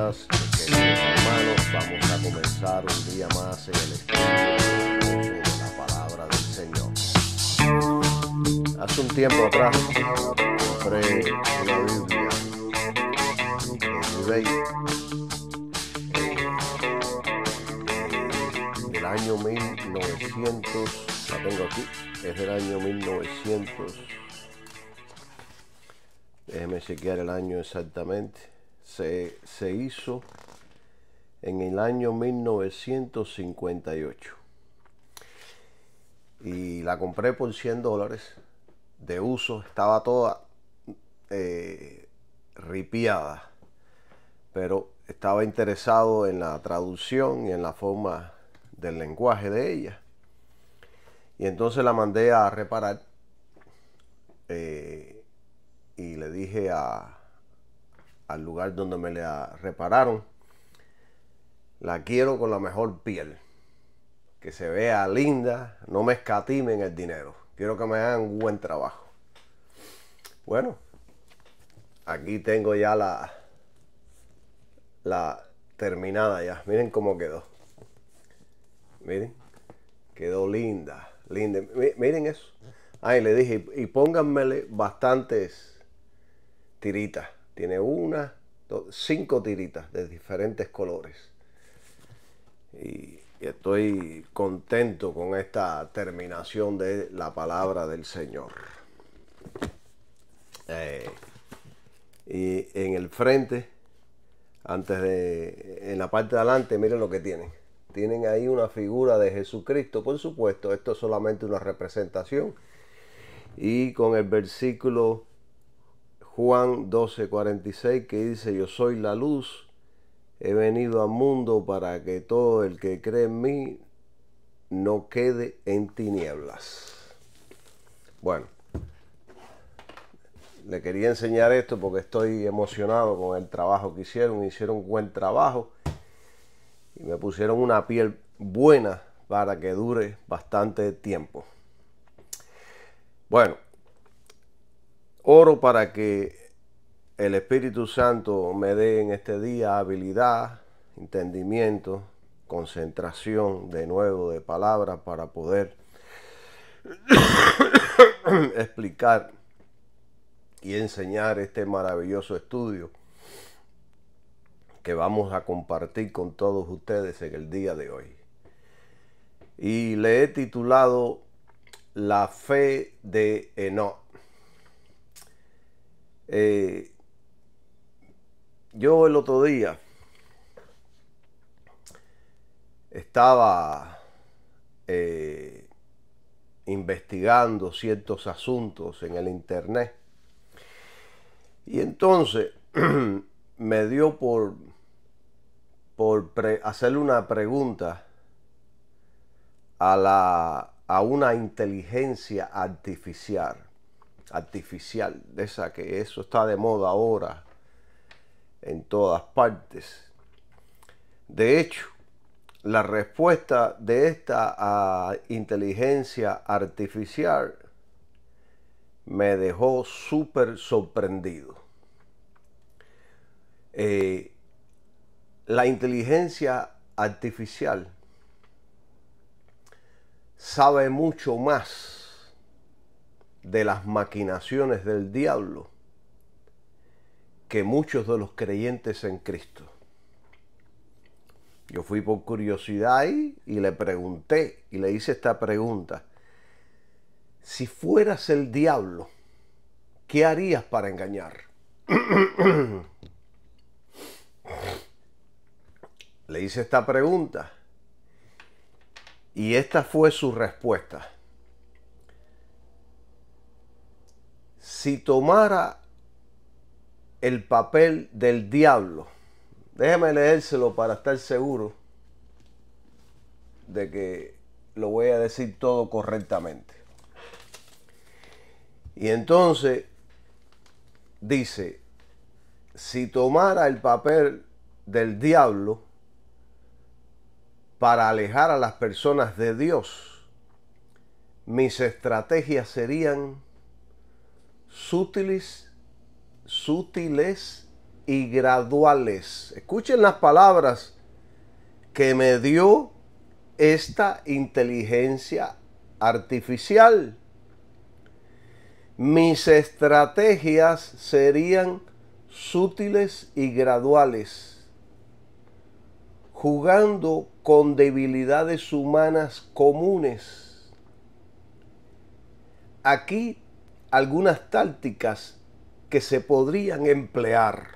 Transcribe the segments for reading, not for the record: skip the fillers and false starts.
buenas, queridos hermanos. Vamos a comenzar un día más en el estudio de la palabra del Señor. Hace un tiempo atrás compré una Biblia en eBay del año 1900, la tengo aquí, es del año 1900. Déjeme chequear el año exactamente. Se hizo en el año 1958 y la compré por $100 de uso. Estaba toda ripiada, pero estaba interesado en la traducción y en la forma del lenguaje de ella, y entonces la mandé a reparar. Y le dije al lugar donde me la repararon: la quiero con la mejor piel, que se vea linda, no me escatimen el dinero, quiero que me hagan un buen trabajo. Bueno, aquí tengo ya la terminada ya. Miren cómo quedó. Miren, quedó linda, linda. Miren eso. Ahí le dije, y pónganmele bastantes tiritas. Tiene 5 tiritas de diferentes colores. Y estoy contento con esta terminación de la palabra del Señor. Y en el frente, en la parte de adelante, miren lo que tienen. Tienen ahí una figura de Jesucristo. Por supuesto, esto es solamente una representación. Y con el versículo Juan 12:46, que dice: yo soy la luz, he venido al mundo para que todo el que cree en mí no quede en tinieblas. Bueno, le quería enseñar esto porque estoy emocionado con el trabajo que hicieron. Hicieron un buen trabajo y me pusieron una piel buena para que dure bastante tiempo. Bueno, oro para que el Espíritu Santo me dé en este día habilidad, entendimiento, concentración de nuevo de palabras para poder explicar y enseñar este maravilloso estudio que vamos a compartir con todos ustedes en el día de hoy. Y le he titulado La fe de Enoc. Yo el otro día estaba investigando ciertos asuntos en el internet, y entonces me dio por hacerle una pregunta a una inteligencia artificial, de esa que eso está de moda ahora en todas partes. De hecho, la respuesta de esta inteligencia artificial me dejó súper sorprendido. La inteligencia artificial sabe mucho más de las maquinaciones del diablo que muchos de los creyentes en Cristo. Yo fui por curiosidad ahí y le pregunté, y le hice esta pregunta: si fueras el diablo, ¿qué harías para engañar? Le hice esta pregunta y esta fue su respuesta: si tomara el papel del diablo. Déjeme leérselo para estar seguro de que lo voy a decir todo correctamente. Y entonces dice: si tomara el papel del diablo para alejar a las personas de Dios, mis estrategias serían sutiles y graduales. Escuchen las palabras que me dio esta inteligencia artificial. Mis estrategias serían sutiles y graduales, jugando con debilidades humanas comunes. Aquí algunas tácticas que se podrían emplear,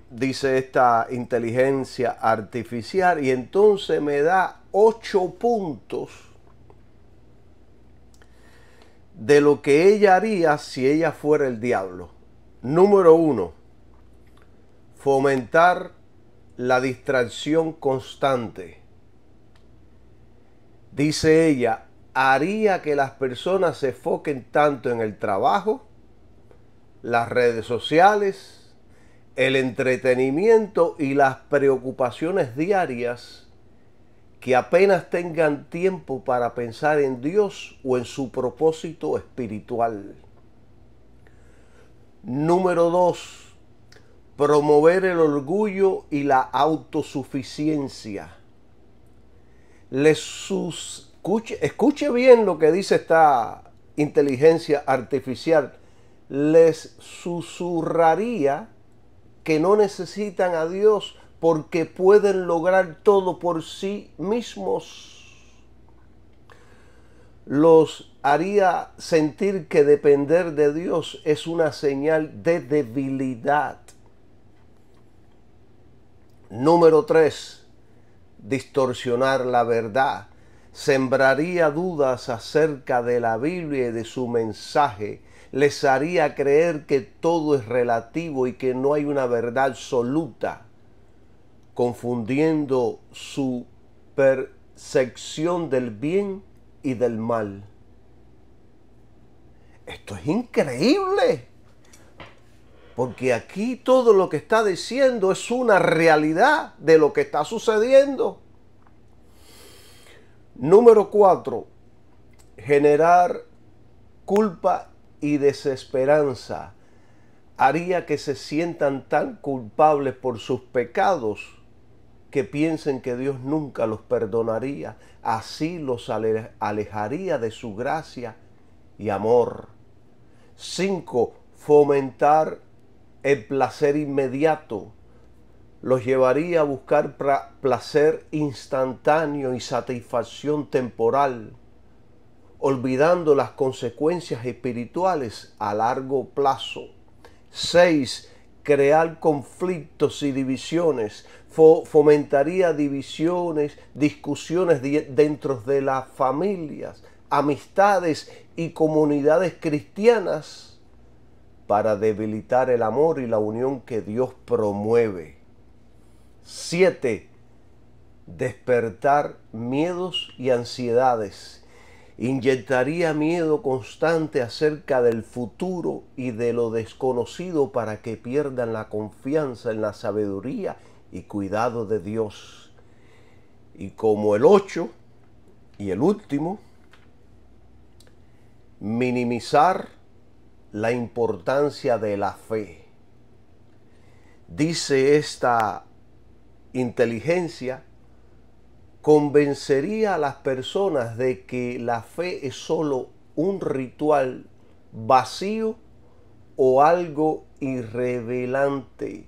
dice esta inteligencia artificial, y entonces me da 8 puntos de lo que ella haría si ella fuera el diablo. Número 1, fomentar la distracción constante. Dice ella, haría que las personas se enfoquen tanto en el trabajo, las redes sociales, el entretenimiento y las preocupaciones diarias, que apenas tengan tiempo para pensar en Dios o en su propósito espiritual. Número 2, promover el orgullo y la autosuficiencia. Escuche bien lo que dice esta inteligencia artificial. Les susurraría que no necesitan a Dios porque pueden lograr todo por sí mismos. Los haría sentir que depender de Dios es una señal de debilidad. Número 3, distorsionar la verdad. Sembraría dudas acerca de la Biblia y de su mensaje. Les haría creer que todo es relativo y que no hay una verdad absoluta, confundiendo su percepción del bien y del mal. Esto es increíble, porque aquí todo lo que está diciendo es una realidad de lo que está sucediendo. Número 4, generar culpa y desesperanza. Haría que se sientan tan culpables por sus pecados que piensen que Dios nunca los perdonaría. Así los alejaría de su gracia y amor. 5, fomentar el placer inmediato. Los llevaría a buscar placer instantáneo y satisfacción temporal, olvidando las consecuencias espirituales a largo plazo. 6, crear conflictos y divisiones. Fomentaría divisiones, discusiones dentro de las familias, amistades y comunidades cristianas para debilitar el amor y la unión que Dios promueve. 7, despertar miedos y ansiedades. Inyectaría miedo constante acerca del futuro y de lo desconocido para que pierdan la confianza en la sabiduría y cuidado de Dios. Y como el 8 y el último, minimizar la importancia de la fe. Dice esta inteligencia, convencería a las personas de que la fe es solo un ritual vacío o algo irrelevante,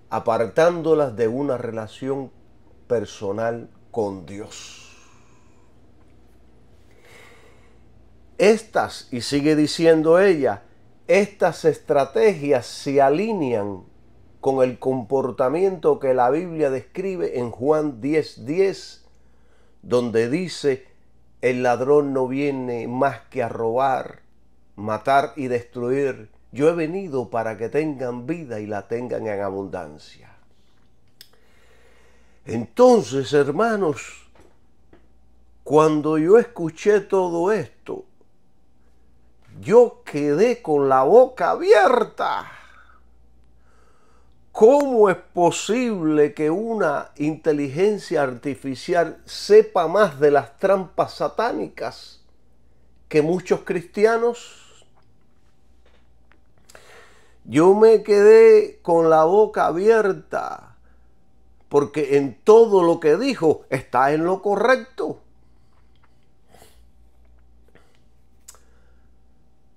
apartándolas de una relación personal con Dios. Estas, y sigue diciendo ella, estas estrategias se alinean con el comportamiento que la Biblia describe en Juan 10:10, donde dice, el ladrón no viene más que a robar, matar y destruir. Yo he venido para que tengan vida y la tengan en abundancia. Entonces, hermanos, cuando yo escuché todo esto, yo quedé con la boca abierta. ¿Cómo es posible que una inteligencia artificial sepa más de las trampas satánicas que muchos cristianos? Yo me quedé con la boca abierta, porque en todo lo que dijo está en lo correcto.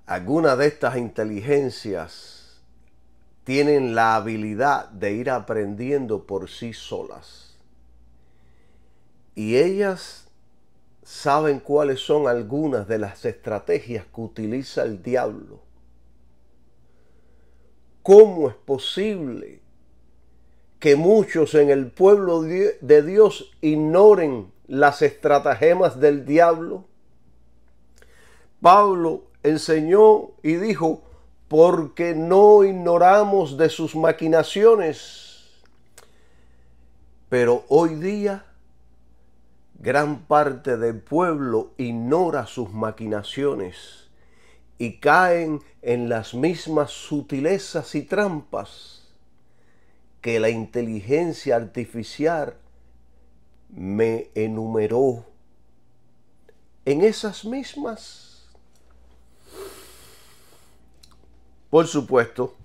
Algunas de estas inteligencias tienen la habilidad de ir aprendiendo por sí solas. Y ellas saben cuáles son algunas de las estrategias que utiliza el diablo. ¿Cómo es posible que muchos en el pueblo de Dios ignoren las estratagemas del diablo? Pablo enseñó y dijo, porque no ignoramos de sus maquinaciones. Pero hoy día, gran parte del pueblo ignora sus maquinaciones y caen en las mismas sutilezas y trampas que la inteligencia artificial me enumeró. En esas mismas. Por supuesto,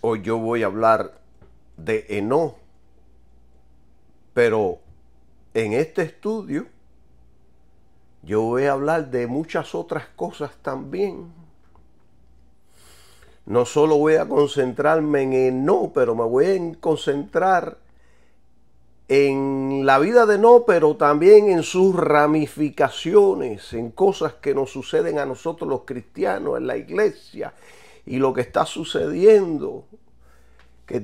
hoy yo voy a hablar de Enoc, pero en este estudio yo voy a hablar de muchas otras cosas también. No solo voy a concentrarme en Enoc, pero me voy a concentrar en la vida de Enoc, pero también en sus ramificaciones, en cosas que nos suceden a nosotros los cristianos, en la iglesia, y lo que está sucediendo, que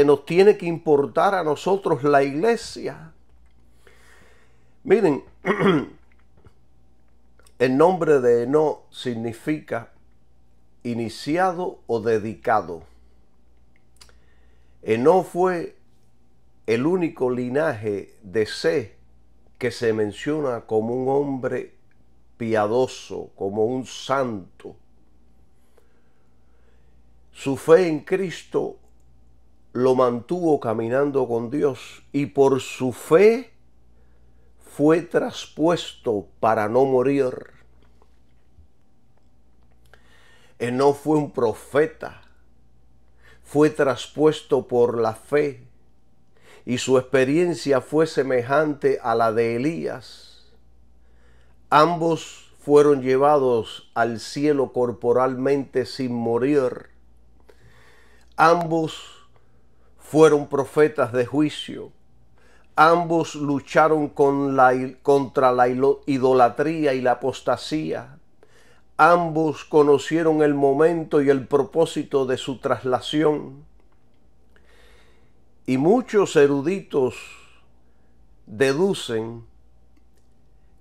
nos tiene que importar a nosotros la iglesia. Miren, el nombre de Enoc significa iniciado o dedicado. Enoc fue el único linaje de Seth que se menciona como un hombre piadoso, como un santo. Su fe en Cristo lo mantuvo caminando con Dios y por su fe fue traspuesto para no morir. Enoc fue un profeta, fue traspuesto por la fe y su experiencia fue semejante a la de Elías. Ambos fueron llevados al cielo corporalmente sin morir. Ambos fueron profetas de juicio. Ambos lucharon contra la idolatría y la apostasía. Ambos conocieron el momento y el propósito de su traslación. Y muchos eruditos deducen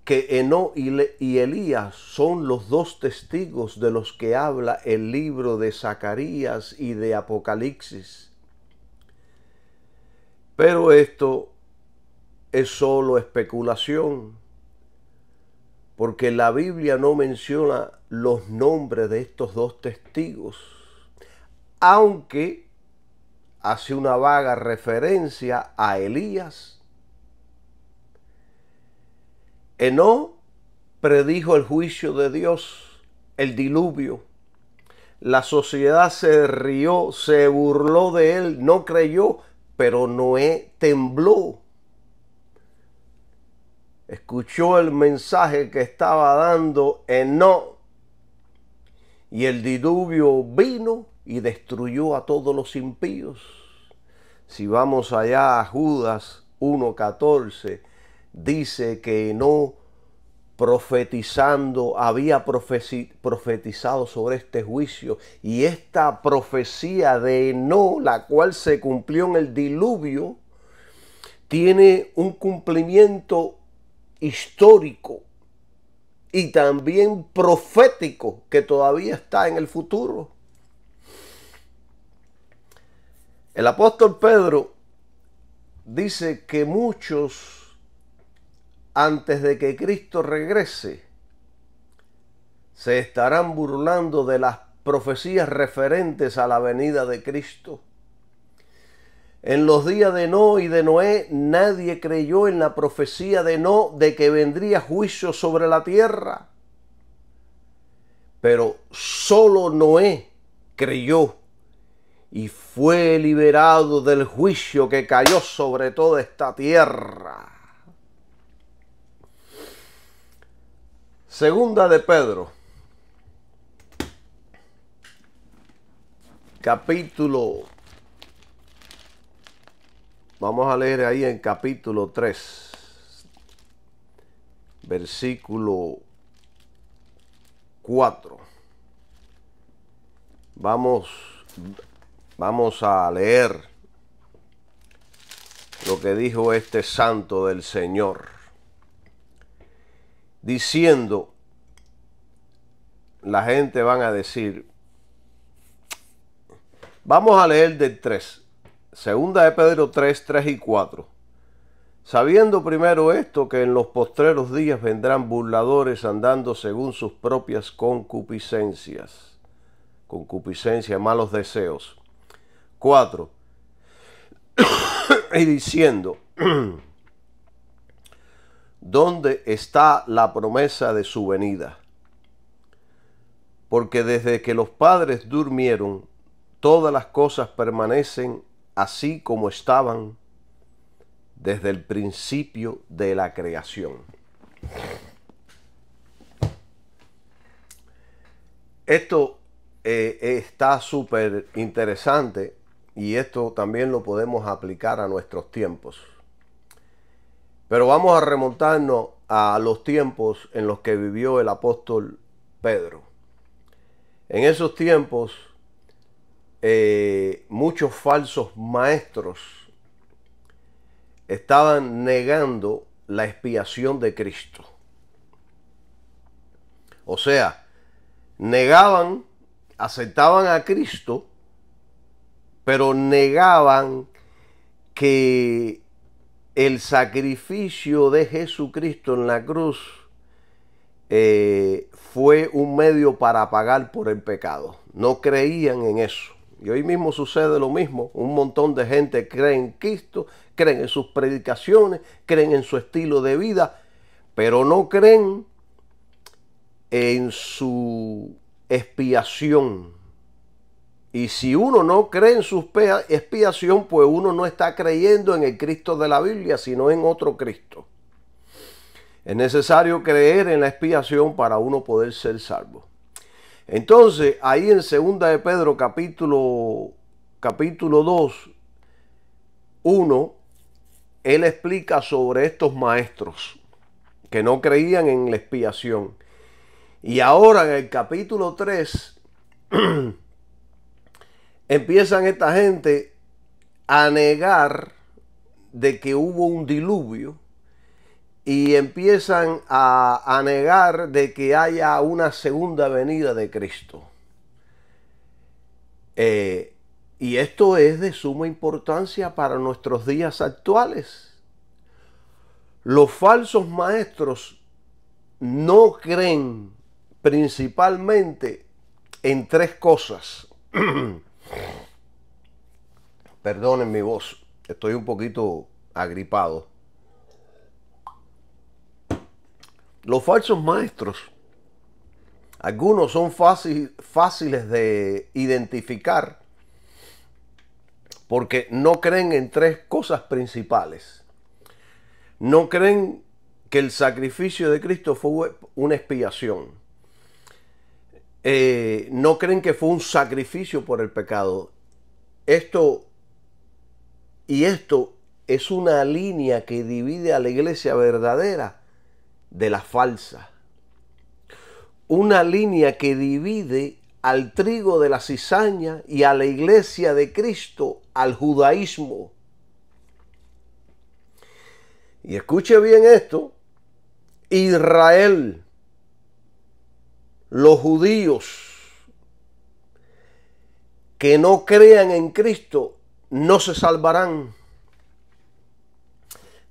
que Enoc y Elías son los dos testigos de los que habla el libro de Zacarías y de Apocalipsis. Pero esto es solo especulación, porque la Biblia no menciona los nombres de estos dos testigos, aunque hace una vaga referencia a Elías. Enoc predijo el juicio de Dios, el diluvio. La sociedad se rió, se burló de él, no creyó, pero Noé tembló. Escuchó el mensaje que estaba dando Enoc y el diluvio vino y destruyó a todos los impíos. Si vamos allá a Judas 1:14, dice que Enoc profetizando había profetizado sobre este juicio, y esta profecía de Enoc, la cual se cumplió en el diluvio, tiene un cumplimiento histórico y también profético que todavía está en el futuro. El apóstol Pedro dice que muchos, antes de que Cristo regrese, se estarán burlando de las profecías referentes a la venida de Cristo. En los días de Enoc y de Noé, nadie creyó en la profecía de Enoc de que vendría juicio sobre la tierra. Pero solo Noé creyó y fue liberado del juicio que cayó sobre toda esta tierra. Segunda de Pedro, capítulo, vamos a leer ahí en capítulo 3, versículo 4. Vamos a leer lo que dijo este santo del Señor, diciendo, la gente van a decir, vamos a leer del 3, segunda de Pedro 3, 3 y 4. Sabiendo primero esto, que en los postreros días vendrán burladores andando según sus propias concupiscencias, malos deseos. 4. Y diciendo, ¿dónde está la promesa de su venida? Porque desde que los padres durmieron, todas las cosas permanecen así como estaban desde el principio de la creación. Esto está súper interesante y esto también lo podemos aplicar a nuestros tiempos. Pero vamos a remontarnos a los tiempos en los que vivió el apóstol Pedro. En esos tiempos, muchos falsos maestros estaban negando la expiación de Cristo. O sea, negaban, aceptaban a Cristo, pero negaban que el sacrificio de Jesucristo en la cruz fue un medio para pagar por el pecado. No creían en eso. Y hoy mismo sucede lo mismo. Un montón de gente cree en Cristo, creen en sus predicaciones, creen en su estilo de vida, pero no creen en su expiación. Y si uno no cree en su expiación, pues uno no está creyendo en el Cristo de la Biblia, sino en otro Cristo. Es necesario creer en la expiación para uno poder ser salvo. Entonces, ahí en 2 de Pedro capítulo 2, 1, él explica sobre estos maestros que no creían en la expiación. Y ahora en el capítulo 3 empiezan esta gente a negar de que hubo un diluvio y empiezan a negar de que haya una segunda venida de Cristo. Y esto es de suma importancia para nuestros días actuales. Los falsos maestros no creen principalmente en tres cosas. Perdonen mi voz, estoy un poquito agripado. Los falsos maestros, algunos son fáciles de identificar porque no creen en tres cosas principales. No creen que el sacrificio de Cristo fue una expiación. No creen que fue un sacrificio por el pecado. Esto es una línea que divide a la iglesia verdadera de la falsa. Una línea que divide al trigo de la cizaña y a la iglesia de Cristo al judaísmo. Y escuche bien esto, Israel, los judíos que no crean en Cristo no se salvarán.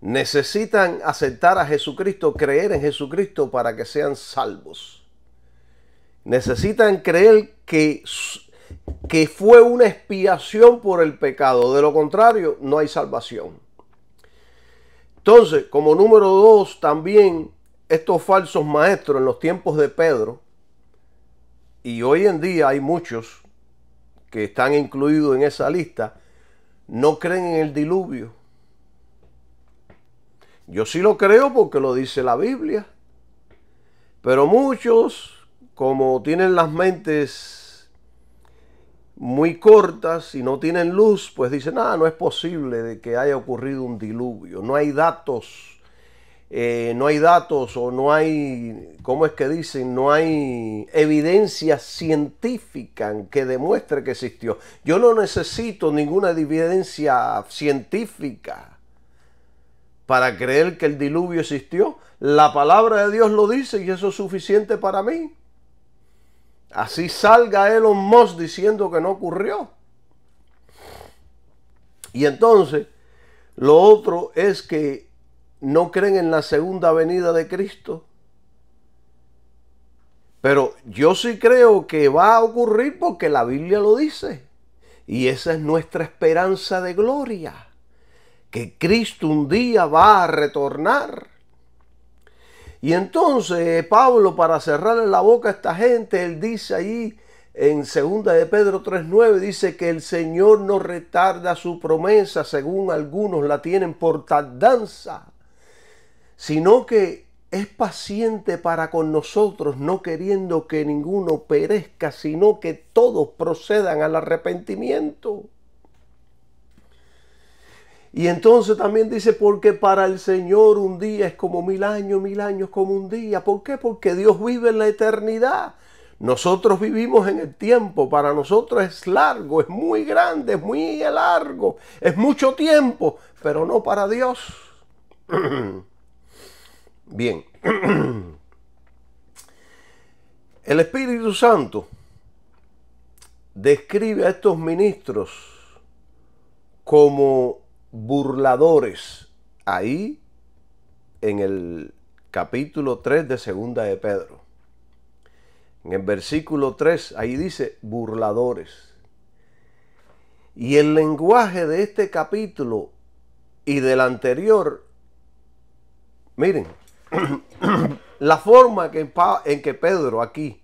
Necesitan aceptar a Jesucristo, creer en Jesucristo para que sean salvos. Necesitan creer que fue una expiación por el pecado. De lo contrario, no hay salvación. Entonces, como número 2, también estos falsos maestros en los tiempos de Pedro Y hoy en día hay muchos que están incluidos en esa lista, no creen en el diluvio. Yo sí lo creo porque lo dice la Biblia. Pero muchos, como tienen las mentes muy cortas y no tienen luz, pues dicen, no es posible de que haya ocurrido un diluvio. No hay datos, o no hay, ¿cómo es que dicen? No hay evidencia científica que demuestre que existió. Yo no necesito ninguna evidencia científica para creer que el diluvio existió. La palabra de Dios lo dice y eso es suficiente para mí. Así salga Elon Musk diciendo que no ocurrió. Y entonces, lo otro es que no creen en la segunda venida de Cristo. Pero yo sí creo que va a ocurrir porque la Biblia lo dice. Y esa es nuestra esperanza de gloria. Que Cristo un día va a retornar. Y entonces Pablo, para cerrarle la boca a esta gente, él dice ahí en 2 de Pedro 3:9, dice que el Señor no retarda su promesa, según algunos la tienen por tardanza, sino que es paciente para con nosotros, no queriendo que ninguno perezca, sino que todos procedan al arrepentimiento. Y entonces también dice, porque para el Señor un día es como 1000 años como un día. ¿Por qué? Porque Dios vive en la eternidad. Nosotros vivimos en el tiempo, para nosotros es largo, es muy grande, es muy largo, es mucho tiempo, pero no para Dios. Bien, el Espíritu Santo describe a estos ministros como burladores, ahí en el capítulo 3 de 2 de Pedro. En el versículo 3, ahí dice burladores. Y el lenguaje de este capítulo y del anterior, miren, la forma en que Pedro aquí,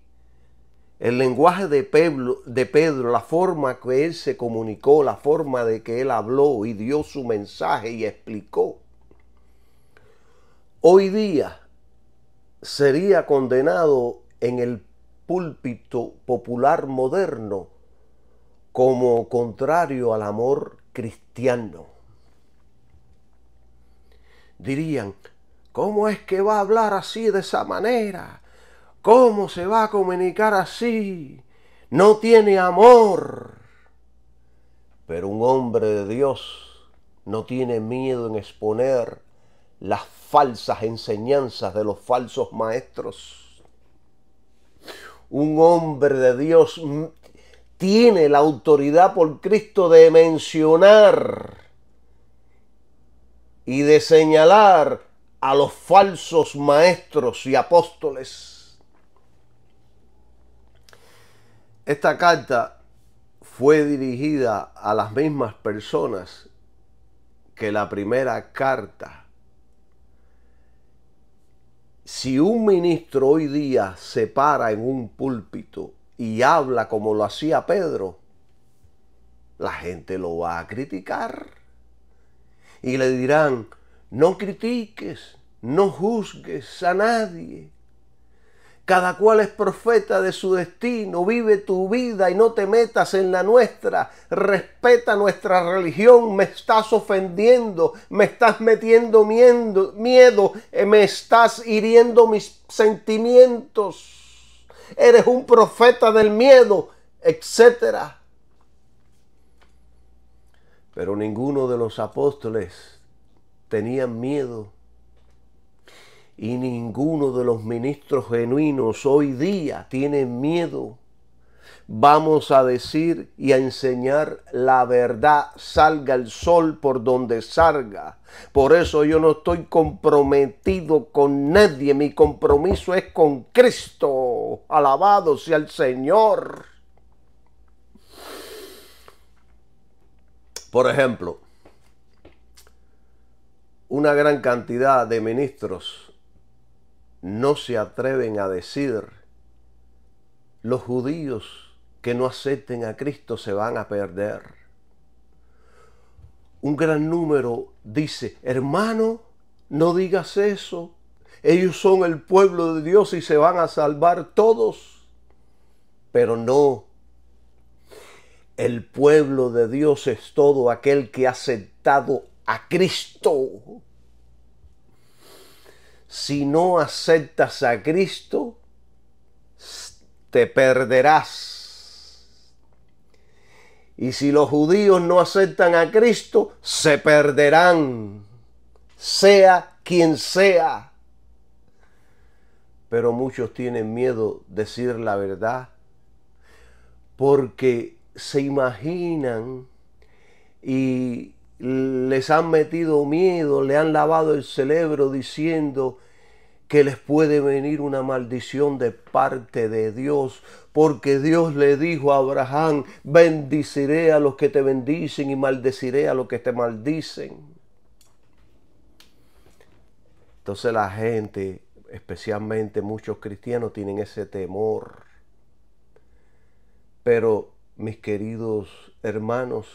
el lenguaje de Pedro, la forma que él se comunicó, la forma de que él habló y dio su mensaje y explicó, hoy día sería condenado en el púlpito popular moderno como contrario al amor cristiano. Dirían, ¿cómo es que va a hablar así de esa manera? ¿Cómo se va a comunicar así? No tiene amor. Pero un hombre de Dios no tiene miedo en exponer las falsas enseñanzas de los falsos maestros. Un hombre de Dios tiene la autoridad por Cristo de mencionar y de señalar a los falsos maestros y apóstoles. Esta carta fue dirigida a las mismas personas que la primera carta. Si un ministro hoy día se para en un púlpito y habla como lo hacía Pedro, la gente lo va a criticar. Y le dirán, no critiques, no juzgues a nadie. Cada cual es profeta de su destino, vive tu vida y no te metas en la nuestra, respeta nuestra religión, me estás ofendiendo, me estás metiendo miedo, me estás hiriendo mis sentimientos, eres un profeta del miedo, etc. Pero ninguno de los apóstoles tenían miedo. Y ninguno de los ministros genuinos hoy día tiene miedo. Vamos a decir y a enseñar la verdad, salga el sol por donde salga. Por eso yo no estoy comprometido con nadie. Mi compromiso es con Cristo. Alabado sea el Señor. Por ejemplo, una gran cantidad de ministros no se atreven a decir los judíos que no acepten a Cristo se van a perder. Un gran número dice, hermano, no digas eso. Ellos son el pueblo de Dios y se van a salvar todos. Pero no. El pueblo de Dios es todo aquel que ha aceptado a Cristo. Si no aceptas a Cristo, te perderás. Y si los judíos no aceptan a Cristo, se perderán, sea quien sea. Pero muchos tienen miedo de decir la verdad porque se imaginan y les han metido miedo, le han lavado el cerebro diciendo que les puede venir una maldición de parte de Dios, porque Dios le dijo a Abraham, bendiciré a los que te bendicen y maldeciré a los que te maldicen. Entonces la gente, especialmente muchos cristianos, tienen ese temor. Pero, mis queridos hermanos,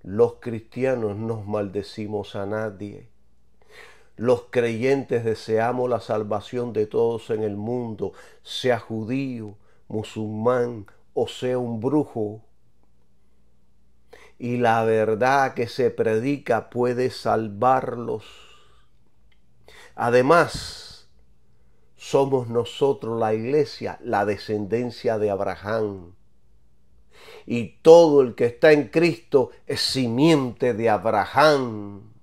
los cristianos no maldecimos a nadie. Los creyentes deseamos la salvación de todos en el mundo, sea judío, musulmán o sea un brujo. Y la verdad que se predica puede salvarlos. Además, somos nosotros la iglesia, la descendencia de Abraham. Y todo el que está en Cristo es simiente de Abraham.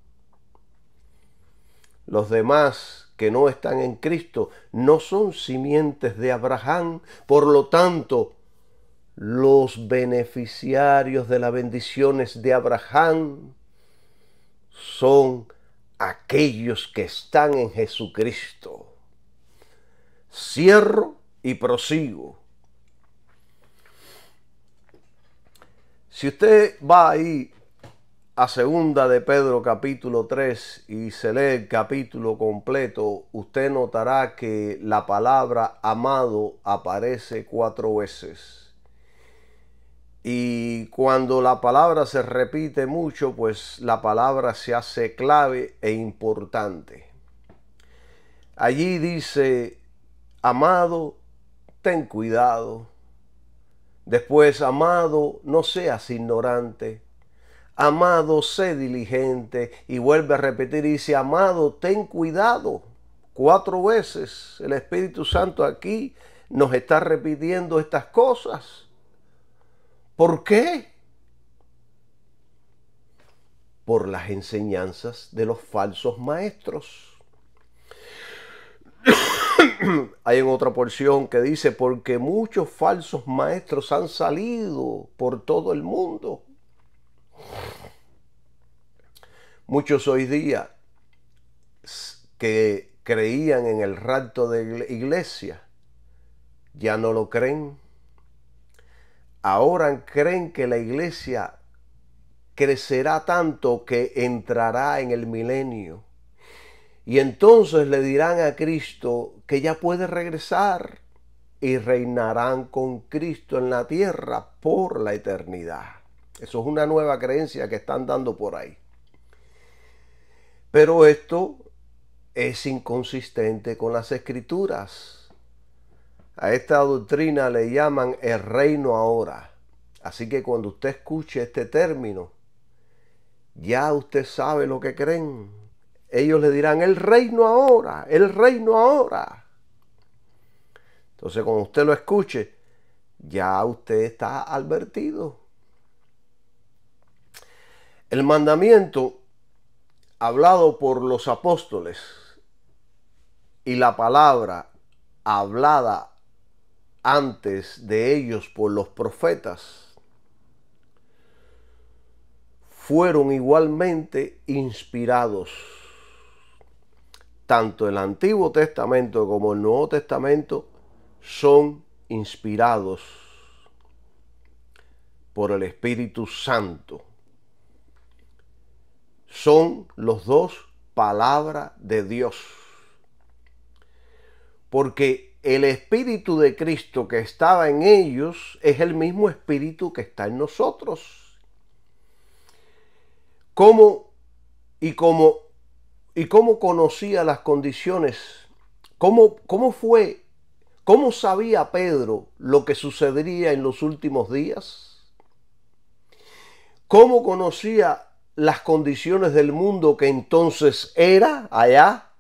Los demás que no están en Cristo no son simientes de Abraham. Por lo tanto, los beneficiarios de las bendiciones de Abraham son aquellos que están en Jesucristo. Cierro y prosigo. Si usted va ahí a segunda de Pedro capítulo 3 y se lee el capítulo completo, usted notará que la palabra amado aparece 4 veces. Y cuando la palabra se repite mucho, pues la palabra se hace clave e importante. Allí dice, amado, ten cuidado. Después, amado, no seas ignorante. Amado, sé diligente. Y vuelve a repetir y dice, amado, ten cuidado. 4 veces el Espíritu Santo aquí nos está repitiendo estas cosas. ¿Por qué? Por las enseñanzas de los falsos maestros. Hay en otra porción que dice, porque muchos falsos maestros han salido por todo el mundo. Muchos hoy día que creían en el rapto de la iglesia, ya no lo creen. Ahora creen que la iglesia crecerá tanto que entrará en el milenio. Y entonces le dirán a Cristo que ya puede regresar y reinarán con Cristo en la tierra por la eternidad. Eso es una nueva creencia que están dando por ahí. Pero esto es inconsistente con las Escrituras. A esta doctrina le llaman el reino ahora. Así que cuando usted escuche este término, ya usted sabe lo que creen. Ellos le dirán, el reino ahora, el reino ahora. Entonces, cuando usted lo escuche, ya usted está advertido. El mandamiento hablado por los apóstoles y la palabra hablada antes de ellos por los profetas fueron igualmente inspirados. Tanto el Antiguo Testamento como el Nuevo Testamento son inspirados por el Espíritu Santo. Son los dos palabras de Dios. Porque el Espíritu de Cristo que estaba en ellos es el mismo Espíritu que está en nosotros. ¿Cómo conocía las condiciones? ¿Cómo sabía Pedro lo que sucedería en los últimos días? ¿Cómo conocía las condiciones del mundo que entonces era allá?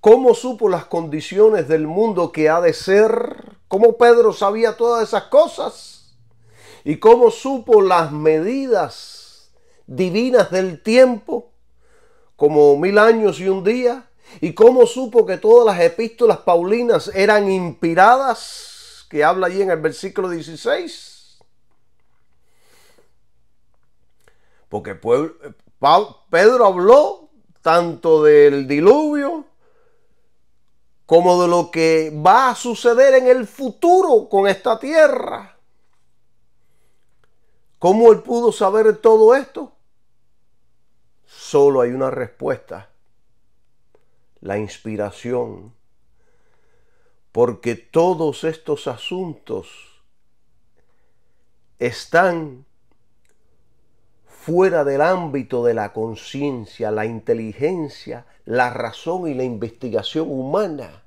¿Cómo supo las condiciones del mundo que ha de ser? ¿Cómo Pedro sabía todas esas cosas? ¿Y cómo supo las medidas divinas del tiempo? Como 1000 años y un día. ¿Y cómo supo que todas las epístolas paulinas eran inspiradas? Que habla allí en el versículo 16. Porque Pedro habló tanto del diluvio como de lo que va a suceder en el futuro con esta tierra. ¿Cómo él pudo saber todo esto? Solo hay una respuesta: la inspiración. Porque todos estos asuntos están fuera del ámbito de la conciencia, la inteligencia, la razón y la investigación humana,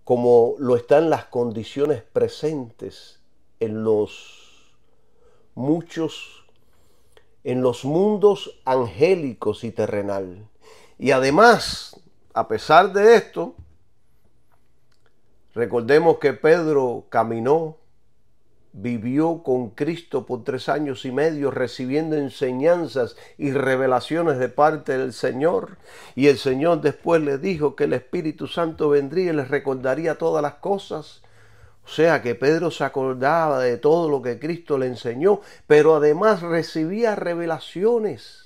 como lo están las condiciones presentes en los mundos angélicos y terrenal. Y además, a pesar de esto, recordemos que Pedro caminó, vivió con Cristo por 3 años y medio, recibiendo enseñanzas y revelaciones de parte del Señor. Y el Señor después le dijo que el Espíritu Santo vendría y les recordaría todas las cosas. O sea que Pedro se acordaba de todo lo que Cristo le enseñó, pero además recibía revelaciones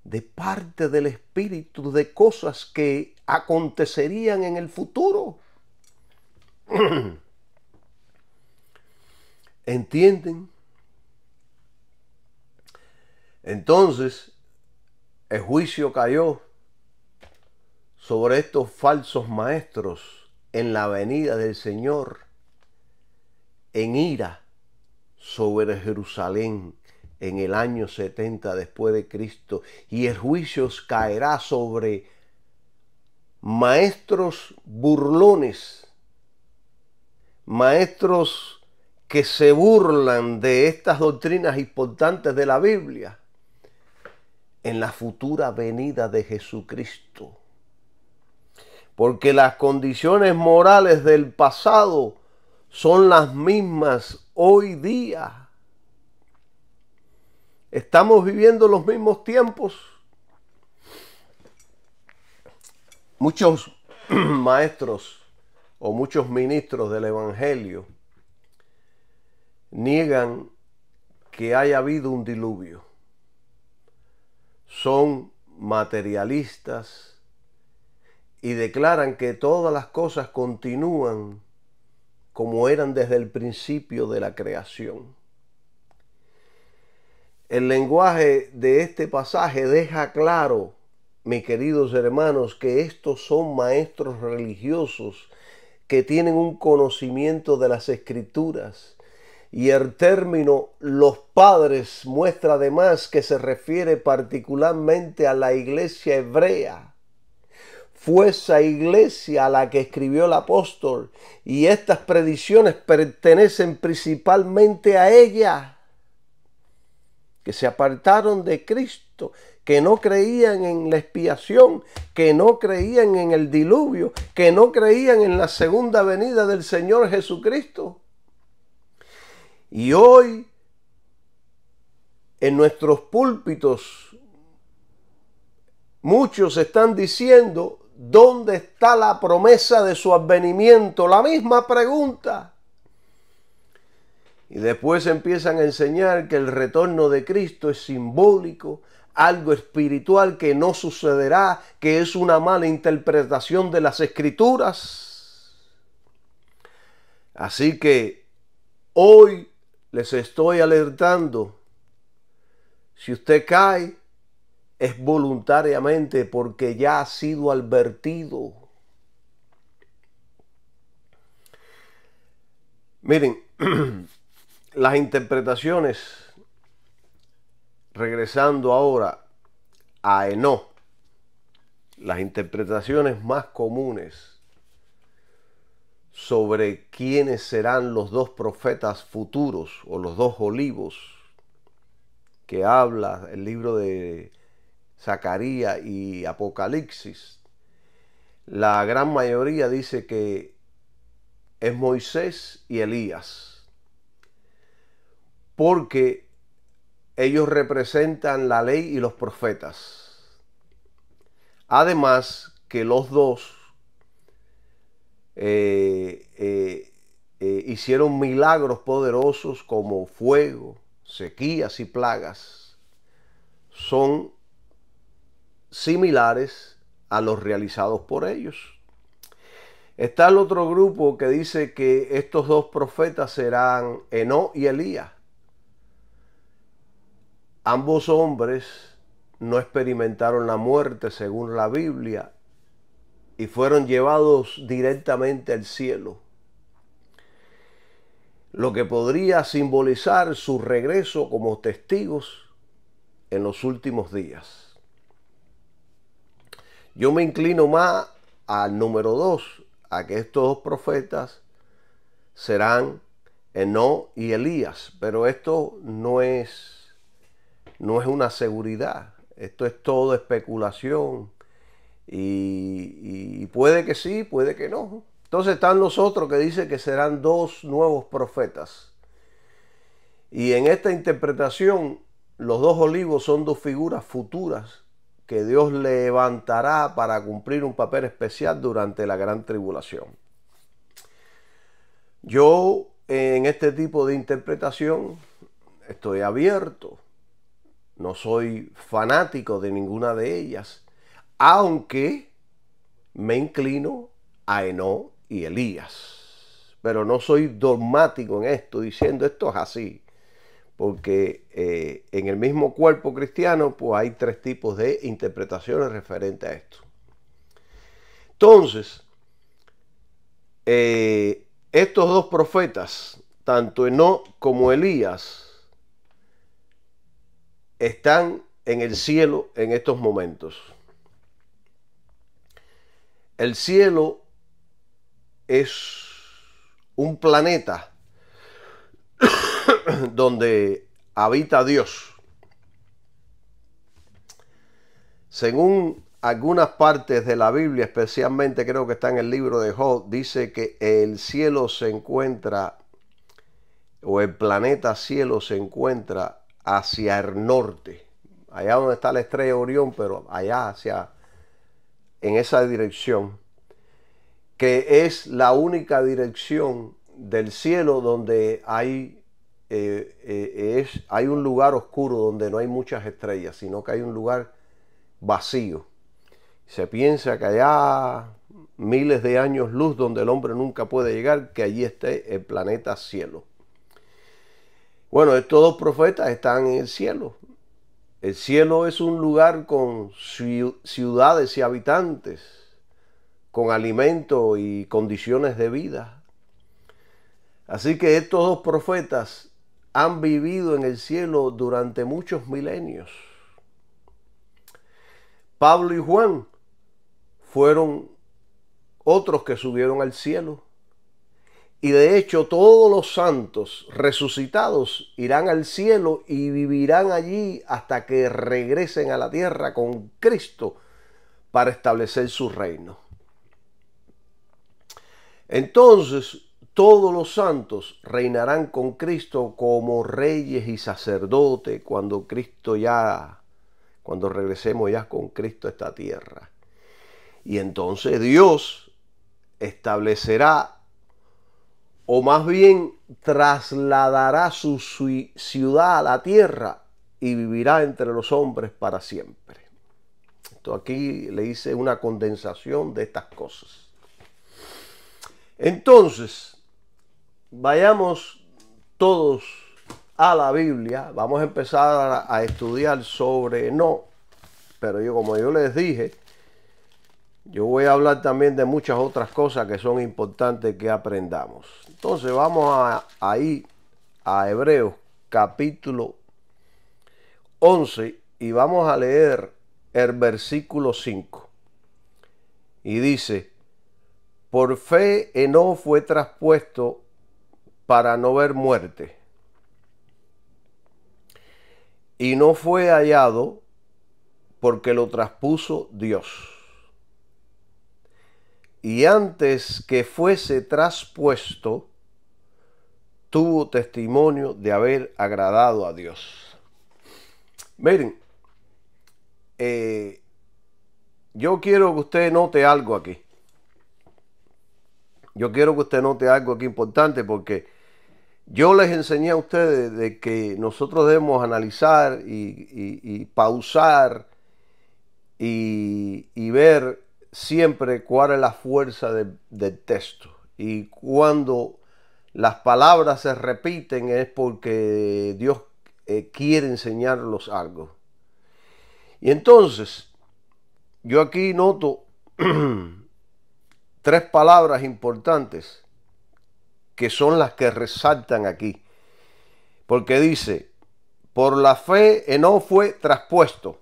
de parte del Espíritu de cosas que acontecerían en el futuro. ¿Entienden? Entonces, el juicio cayó sobre estos falsos maestros en la venida del Señor en ira sobre Jerusalén en el año 70 después de Cristo. Y el juicio caerá sobre maestros burlones, maestros que se burlan de estas doctrinas importantes de la Biblia en la futura venida de Jesucristo. Porque las condiciones morales del pasado son las mismas hoy día. Estamos viviendo los mismos tiempos. Muchos maestros o muchos ministros del Evangelio niegan que haya habido un diluvio. Son materialistas y declaran que todas las cosas continúan como eran desde el principio de la creación. El lenguaje de este pasaje deja claro, mis queridos hermanos, que estos son maestros religiosos que tienen un conocimiento de las Escrituras. Y el término los padres muestra además que se refiere particularmente a la iglesia hebrea. Fue esa iglesia a la que escribió el apóstol y estas predicciones pertenecen principalmente a ella, que se apartaron de Cristo, que no creían en la expiación, que no creían en el diluvio, que no creían en la segunda venida del Señor Jesucristo. Y hoy, en nuestros púlpitos, muchos están diciendo: ¿dónde está la promesa de su advenimiento? La misma pregunta. Y después empiezan a enseñar que el retorno de Cristo es simbólico, algo espiritual que no sucederá, que es una mala interpretación de las Escrituras. Así que hoy les estoy alertando: si usted cae, es voluntariamente porque ya ha sido advertido. Miren, las interpretaciones, regresando ahora a Enoc, las interpretaciones más comunes sobre quiénes serán los dos profetas futuros o los dos olivos que habla el libro de Zacarías y Apocalipsis, la gran mayoría dice que es Moisés y Elías, porque ellos representan la ley y los profetas. Además que los dos hicieron milagros poderosos como fuego, sequías y plagas. Son similares a los realizados por ellos. Está el otro grupo que dice que estos dos profetas serán Enoc y Elías. Ambos hombres no experimentaron la muerte según la Biblia y fueron llevados directamente al cielo, lo que podría simbolizar su regreso como testigos en los últimos días. Yo me inclino más al número 2, a que estos dos profetas serán Enoc y Elías, pero esto no es una seguridad, esto es todo especulación y puede que sí, puede que no. Entonces están los otros que dicen que serán dos nuevos profetas, y en esta interpretación los dos olivos son dos figuras futuras que Dios levantará para cumplir un papel especial durante la gran tribulación. Yo en este tipo de interpretación estoy abierto, no soy fanático de ninguna de ellas, aunque me inclino a Enoc y Elías, pero no soy dogmático en esto, diciendo esto es así, porque en el mismo cuerpo cristiano pues hay tres tipos de interpretaciones referentes a esto. Entonces, estos dos profetas, tanto Enoc como Elías, están en el cielo en estos momentos. El cielo es un planeta donde habita Dios. Según algunas partes de la Biblia, especialmente creo que está en el libro de Job, dice que el cielo se encuentra, o el planeta cielo se encuentra hacia el norte, allá donde está la estrella Orión, pero allá en esa dirección, que es la única dirección del cielo donde hay un lugar oscuro donde no hay muchas estrellas, sino que hay un lugar vacío. Se piensa que allá miles de años luz donde el hombre nunca puede llegar, que allí esté el planeta cielo. Bueno, estos dos profetas están en el cielo. El cielo es un lugar con ciudades y habitantes, con alimento y condiciones de vida. Así que estos dos profetas han vivido en el cielo durante muchos milenios. Pablo y Juan fueron otros que subieron al cielo. Y de hecho todos los santos resucitados irán al cielo y vivirán allí hasta que regresen a la tierra con Cristo para establecer su reino. Entonces todos los santos reinarán con Cristo como reyes y sacerdotes cuando regresemos ya con Cristo a esta tierra. Y entonces Dios establecerá, o más bien trasladará su ciudad a la tierra y vivirá entre los hombres para siempre. Esto aquí le hice una condensación de estas cosas. Entonces, vayamos todos a la Biblia. Vamos a empezar a estudiar sobre Enoc, pero como yo les dije, yo voy a hablar también de muchas otras cosas que son importantes que aprendamos. Entonces vamos a ir a Hebreos capítulo 11 y vamos a leer el versículo 5. Y dice: por fe Enoc fue traspuesto para no ver muerte, y no fue hallado porque lo traspuso Dios. Y antes que fuese traspuesto, tuvo testimonio de haber agradado a Dios. Miren, yo quiero que usted note algo aquí. Yo quiero que usted note algo aquí importante, porque yo les enseñé a ustedes de que nosotros debemos analizar y pausar y ver siempre cuál es la fuerza del texto. Y cuando las palabras se repiten es porque Dios quiere enseñarlos algo. Y entonces, yo aquí noto tres palabras importantes que son las que resaltan aquí. Porque dice: por la fe Enoc fue traspuesto.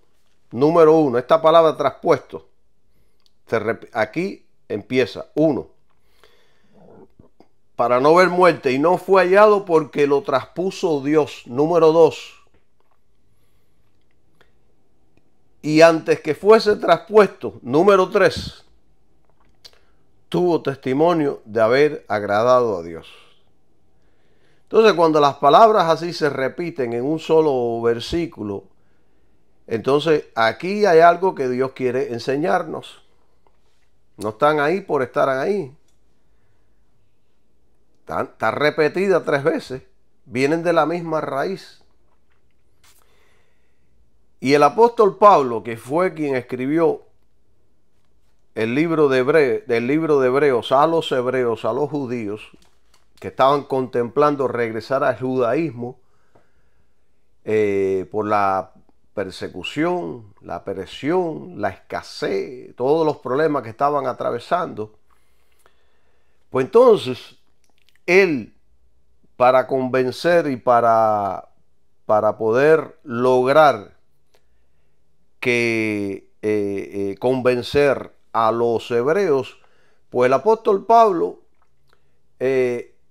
Número uno, esta palabra traspuesto. Aquí empieza, 1. Para no ver muerte, y no fue hallado porque lo traspuso Dios. Número 2. Y antes que fuese traspuesto. Número 3. Tuvo testimonio de haber agradado a Dios. Entonces, cuando las palabras así se repiten en un solo versículo, entonces aquí hay algo que Dios quiere enseñarnos. No están ahí por estar ahí. Está repetida 3 veces. Vienen de la misma raíz. Y el apóstol Pablo, que fue quien escribió el libro de Hebreos a los hebreos, a los judíos, que estaban contemplando regresar al judaísmo por la persecución, la presión, la escasez, todos los problemas que estaban atravesando. Pues entonces, él, para convencer y para poder lograr que convencer a los hebreos, pues el apóstol Pablo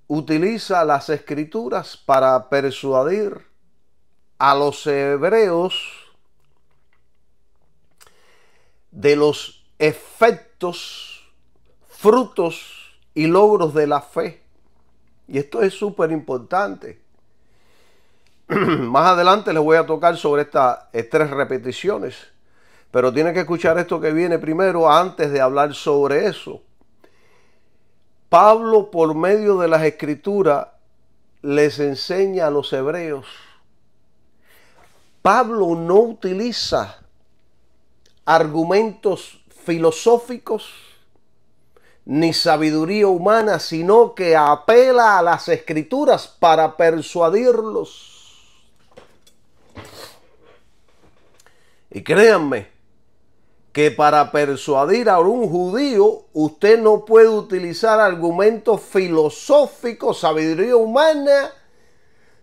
utiliza las escrituras para persuadir a los hebreos de los efectos, frutos y logros de la fe. Y esto es súper importante. Más adelante les voy a tocar sobre estas 3 repeticiones, pero tienen que escuchar esto que viene primero antes de hablar sobre eso. Pablo, por medio de las escrituras, les enseña a los hebreos. Pablo no utiliza argumentos filosóficos ni sabiduría humana, sino que apela a las escrituras para persuadirlos. Y créanme que para persuadir a un judío usted no puede utilizar argumentos filosóficos, sabiduría humana,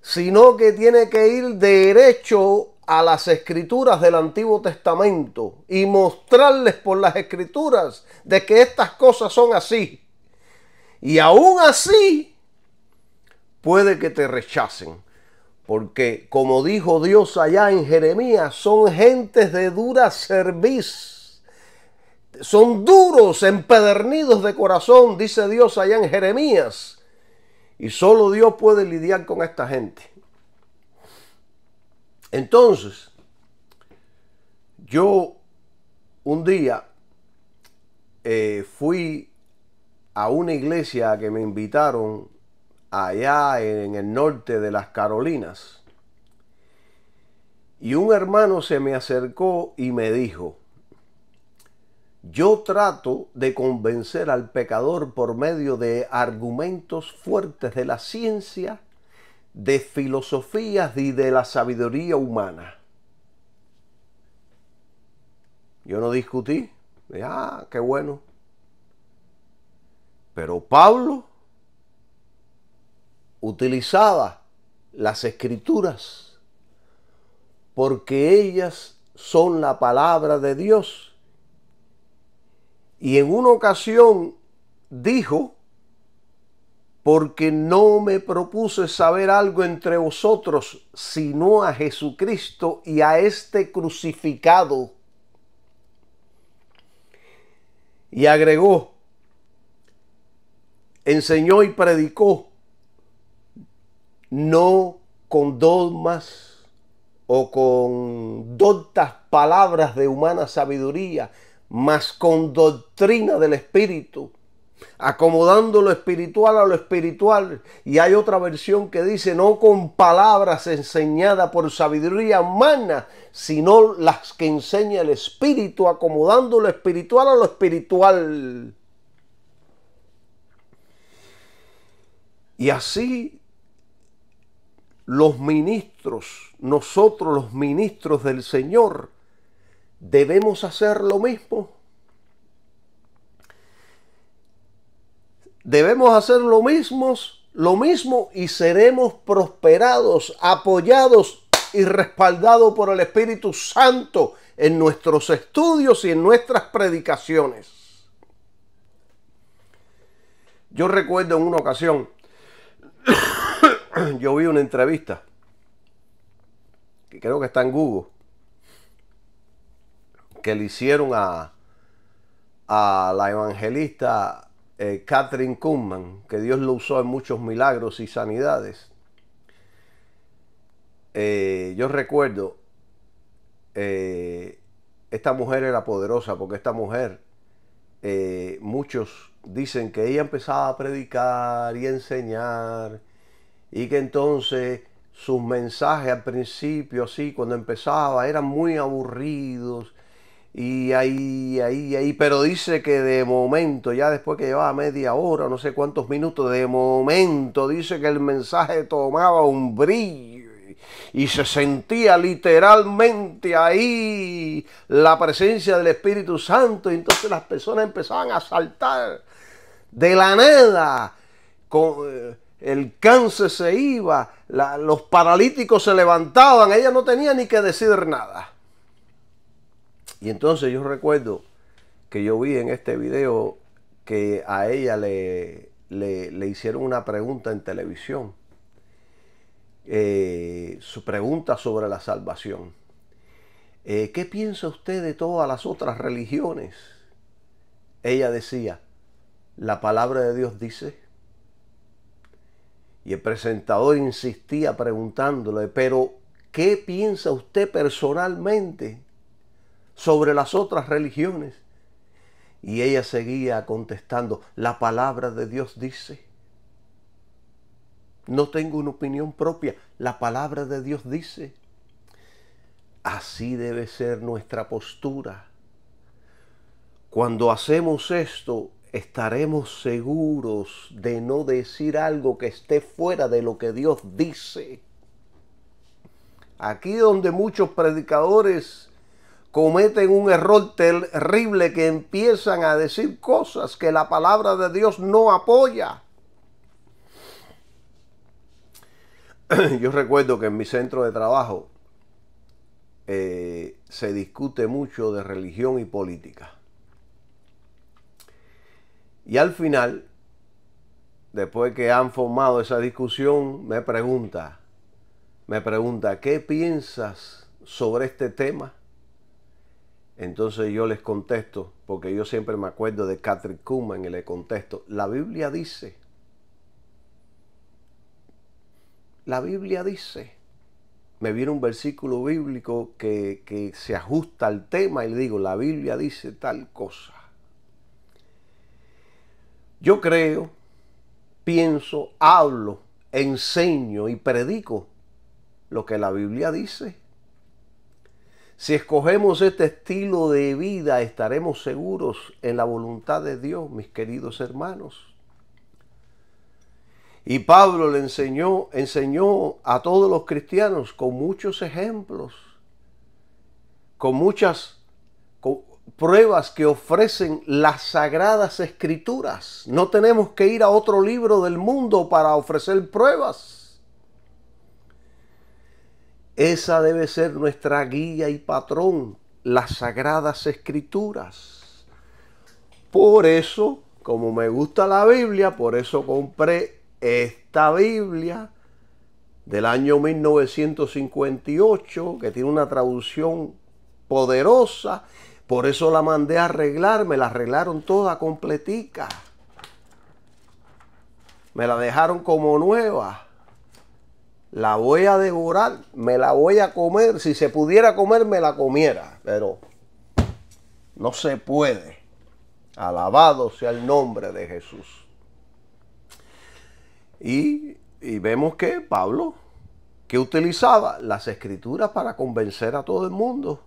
sino que tiene que ir derecho a las escrituras del Antiguo Testamento y mostrarles por las escrituras de que estas cosas son así. Y aún así puede que te rechacen, porque como dijo Dios allá en Jeremías, son gentes de dura cerviz, son duros, empedernidos de corazón, dice Dios allá en Jeremías, y solo Dios puede lidiar con esta gente. Entonces, yo un día fui a una iglesia que me invitaron allá en el norte de las Carolinas, y un hermano se me acercó y me dijo: yo trato de convencer al pecador por medio de argumentos fuertes de la ciencia, de filosofías y de la sabiduría humana. Yo no discutí, Qué bueno. Pero Pablo utilizaba las escrituras porque ellas son la palabra de Dios. Y en una ocasión dijo, porque no me propuse saber algo entre vosotros, sino a Jesucristo y a este crucificado. Y agregó, enseñó y predicó, no con dogmas o con doctas palabras de humana sabiduría, mas con doctrina del Espíritu, acomodando lo espiritual a lo espiritual. Y hay otra versión que dice, no con palabras enseñadas por sabiduría humana, sino las que enseña el Espíritu, acomodando lo espiritual a lo espiritual. Y así los ministros, nosotros los ministros del Señor, debemos hacer lo mismo. Debemos hacer lo mismo y seremos prosperados, apoyados y respaldados por el Espíritu Santo en nuestros estudios y en nuestras predicaciones. Yo recuerdo en una ocasión, yo vi una entrevista, que creo que está en Google, que le hicieron a la evangelista Kathryn Kuhlman, que Dios lo usó en muchos milagros y sanidades. Yo recuerdo, esta mujer era poderosa, porque esta mujer, muchos dicen que ella empezaba a predicar y enseñar, y que entonces sus mensajes al principio, así, cuando empezaba, eran muy aburridos. Y ahí, pero dice que de momento, ya después que llevaba media hora, no sé cuántos minutos, de momento dice que el mensaje tomaba un brillo y se sentía literalmente ahí la presencia del Espíritu Santo. Y entonces las personas empezaban a saltar de la nada, el cáncer se iba, los paralíticos se levantaban, ella no tenía ni que decir nada. Y entonces yo recuerdo que yo vi en este video que a ella le hicieron una pregunta en televisión. Su pregunta sobre la salvación. ¿Qué piensa usted de todas las otras religiones? Ella decía, la palabra de Dios dice. Y el presentador insistía preguntándole, pero ¿qué piensa usted personalmente sobre las otras religiones? Y ella seguía contestando, la palabra de Dios dice. No tengo una opinión propia, la palabra de Dios dice. Así debe ser nuestra postura. Cuando hacemos esto, estaremos seguros de no decir algo que esté fuera de lo que Dios dice. Aquí donde muchos predicadores cometen un error terrible, que empiezan a decir cosas que la palabra de Dios no apoya. Yo recuerdo que en mi centro de trabajo se discute mucho de religión y política. Y al final, después que han formado esa discusión, me pregunta, ¿qué piensas sobre este tema? Entonces yo les contesto, porque yo siempre me acuerdo de Kathryn Kuhlman, y le contesto, la Biblia dice. La Biblia dice. Me viene un versículo bíblico que se ajusta al tema y le digo, la Biblia dice tal cosa. Yo creo, pienso, hablo, enseño y predico lo que la Biblia dice. Si escogemos este estilo de vida, estaremos seguros en la voluntad de Dios, mis queridos hermanos. Y Pablo le enseñó a todos los cristianos con muchos ejemplos, con pruebas que ofrecen las Sagradas Escrituras. No tenemos que ir a otro libro del mundo para ofrecer pruebas. Esa debe ser nuestra guía y patrón, las Sagradas Escrituras. Por eso, como me gusta la Biblia, por eso compré esta Biblia del año 1958, que tiene una traducción poderosa. Por eso la mandé a arreglar, me la arreglaron toda completica. Me la dejaron como nueva. La voy a devorar, me la voy a comer. Si se pudiera comer, me la comiera, pero no se puede. Alabado sea el nombre de Jesús. Y vemos que Pablo, que utilizaba las Escrituras para convencer a todo el mundo.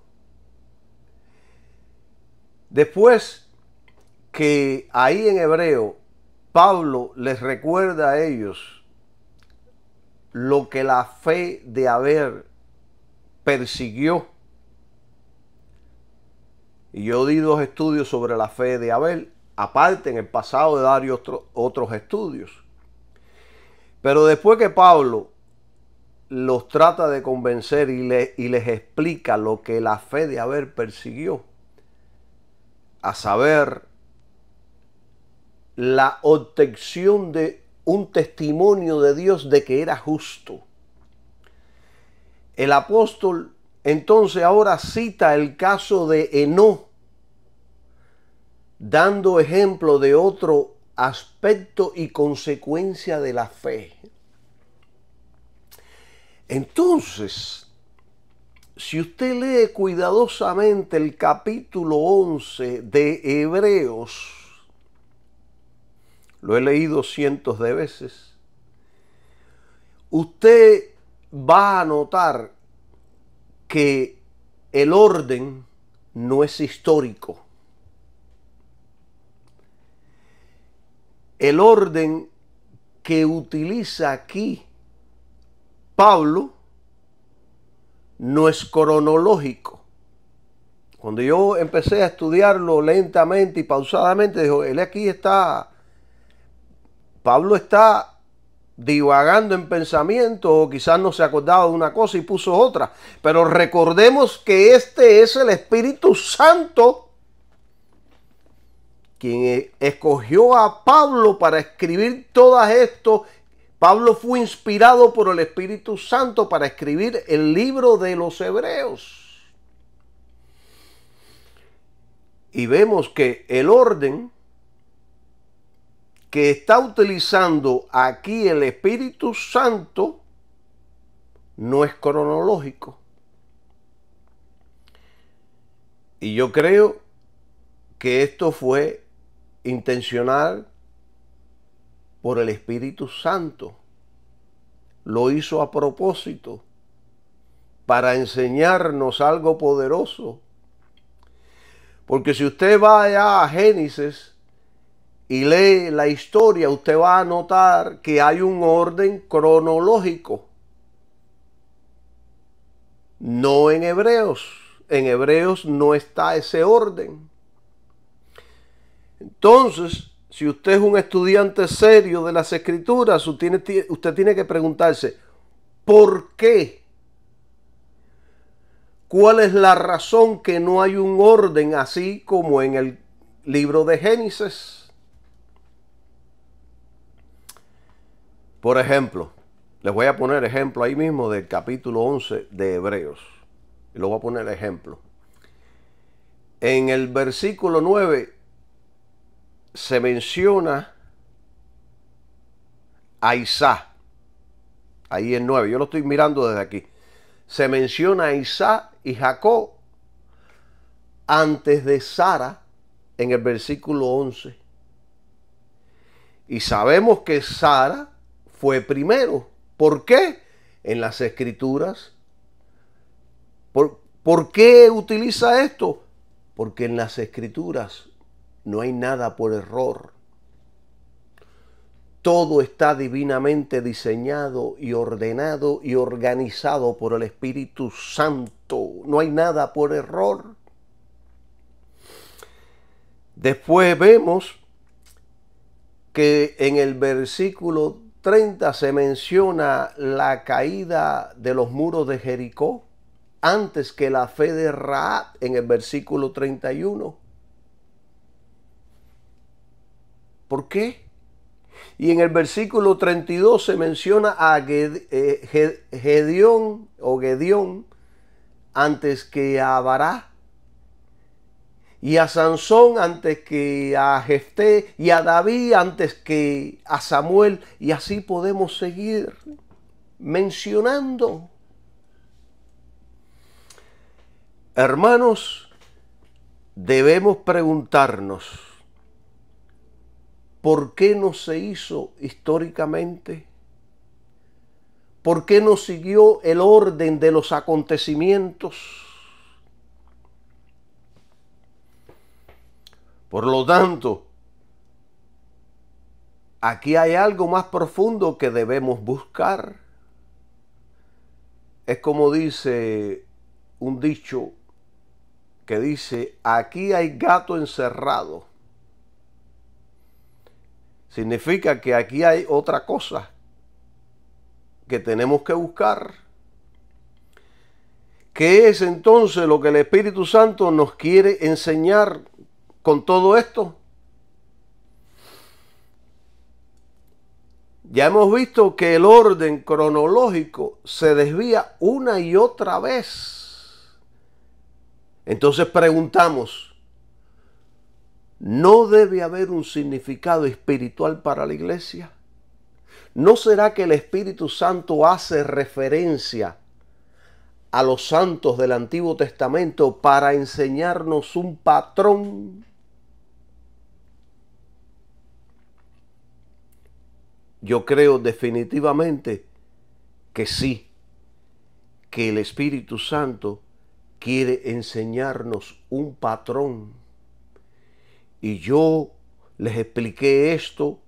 Después que ahí en hebreo, Pablo les recuerda a ellos lo que la fe de Abel persiguió. Y yo di 2 estudios sobre la fe de Abel, aparte en el pasado de dar otros estudios. Pero después que Pablo los trata de convencer y les explica lo que la fe de Abel persiguió, a saber, la obtención de un testimonio de Dios de que era justo. El apóstol entonces ahora cita el caso de Enoc, dando ejemplo de otro aspecto y consecuencia de la fe. Entonces, si usted lee cuidadosamente el capítulo 11 de Hebreos, lo he leído cientos de veces, usted va a notar que el orden no es histórico. El orden que utiliza aquí Pablo no es cronológico. Cuando yo empecé a estudiarlo lentamente y pausadamente, dijo, Pablo está divagando en pensamiento, o quizás no se acordaba de una cosa y puso otra. Pero recordemos que este es el Espíritu Santo quien escogió a Pablo para escribir todo esto. Pablo fue inspirado por el Espíritu Santo para escribir el libro de los Hebreos. Y vemos que el orden que está utilizando aquí el Espíritu Santo no es cronológico. Y yo creo que esto fue intencional por el Espíritu Santo. Lo hizo a propósito para enseñarnos algo poderoso. Porque si usted va allá a Génesis y lee la historia, usted va a notar que hay un orden cronológico. No en Hebreos. En Hebreos no está ese orden. Entonces, si usted es un estudiante serio de las Escrituras, usted tiene que preguntarse, ¿por qué? ¿Cuál es la razón que no hay un orden así como en el libro de Génesis? Por ejemplo, les voy a poner ejemplo ahí mismo del capítulo 11 de Hebreos. Y lo voy a poner ejemplo. En el versículo 9 se menciona a Isaac. Ahí en 9, yo lo estoy mirando desde aquí. Se menciona a Isaac y Jacob antes de Sara en el versículo 11. Y sabemos que Sara fue primero. ¿Por qué? En las Escrituras. ¿Por qué utiliza esto? Porque en las Escrituras no hay nada por error. Todo está divinamente diseñado y ordenado y organizado por el Espíritu Santo. No hay nada por error. Después vemos que en el versículo 30 se menciona la caída de los muros de Jericó antes que la fe de Rahab en el versículo 31. ¿Por qué? Y en el versículo 32 se menciona a Gedeón antes que a Bará, y a Sansón antes que a Jefté, y a David antes que a Samuel, y así podemos seguir mencionando. Hermanos, debemos preguntarnos, ¿por qué no se hizo históricamente? ¿Por qué no siguió el orden de los acontecimientos? Por lo tanto, aquí hay algo más profundo que debemos buscar. Es como dice un dicho que dice, aquí hay gato encerrado. Significa que aquí hay otra cosa que tenemos que buscar. ¿Qué es entonces lo que el Espíritu Santo nos quiere enseñar con todo esto? Ya hemos visto que el orden cronológico se desvía una y otra vez. Entonces preguntamos, ¿no debe haber un significado espiritual para la iglesia? ¿No será que el Espíritu Santo hace referencia a los santos del Antiguo Testamento para enseñarnos un patrón? Yo creo definitivamente que sí, que el Espíritu Santo quiere enseñarnos un patrón. Y yo les expliqué esto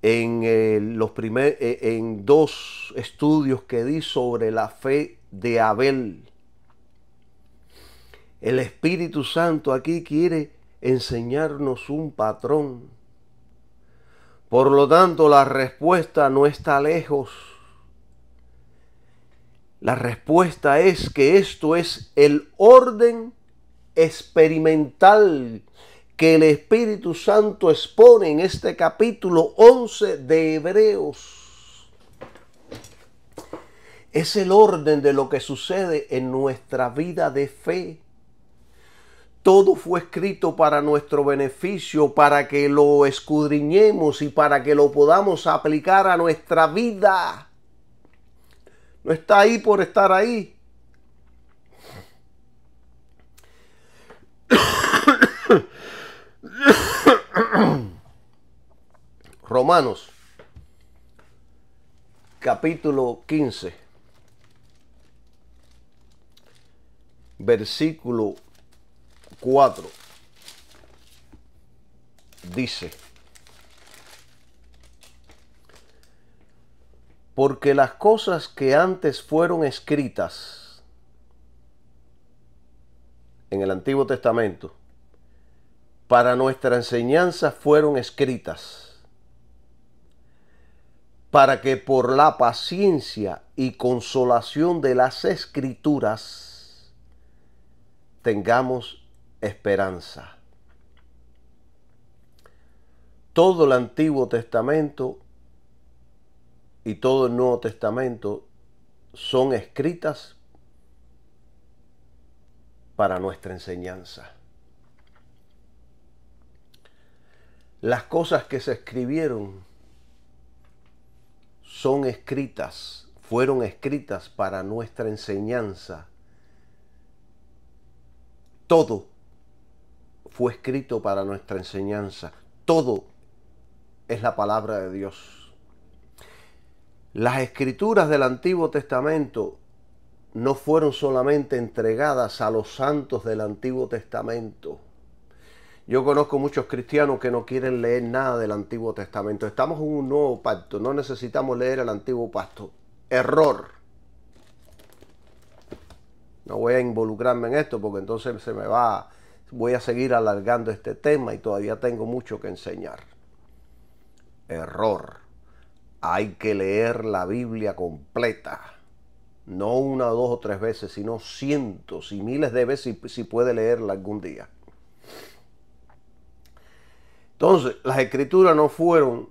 en dos estudios que di sobre la fe de Abel. El Espíritu Santo aquí quiere enseñarnos un patrón. Por lo tanto, la respuesta no está lejos. La respuesta es que esto es el orden experimental que el Espíritu Santo expone en este capítulo 11 de Hebreos. Es el orden de lo que sucede en nuestra vida de fe. Todo fue escrito para nuestro beneficio, para que lo escudriñemos y para que lo podamos aplicar a nuestra vida. No está ahí por estar ahí. Romanos, capítulo 15, versículo 4, dice, porque las cosas que antes fueron escritas en el Antiguo Testamento para nuestra enseñanza fueron escritas, para que por la paciencia y consolación de las Escrituras tengamos esperanza. Todo el Antiguo Testamento y todo el Nuevo Testamento son escritas para nuestra enseñanza. Las cosas que se escribieron son escritas, fueron escritas para nuestra enseñanza. Todo fue escrito para nuestra enseñanza. Todo es la palabra de Dios. Las escrituras del Antiguo Testamento no fueron solamente entregadas a los santos del Antiguo Testamento. Yo conozco muchos cristianos que no quieren leer nada del Antiguo Testamento. Estamos en un nuevo pacto, no necesitamos leer el Antiguo Pacto. Error. No voy a involucrarme en esto porque entonces se me va voy a seguir alargando este tema y todavía tengo mucho que enseñar. Error. Hay que leer la Biblia completa. No una, dos o tres veces, sino cientos y miles de veces si puede leerla algún día. Entonces, las escrituras no fueron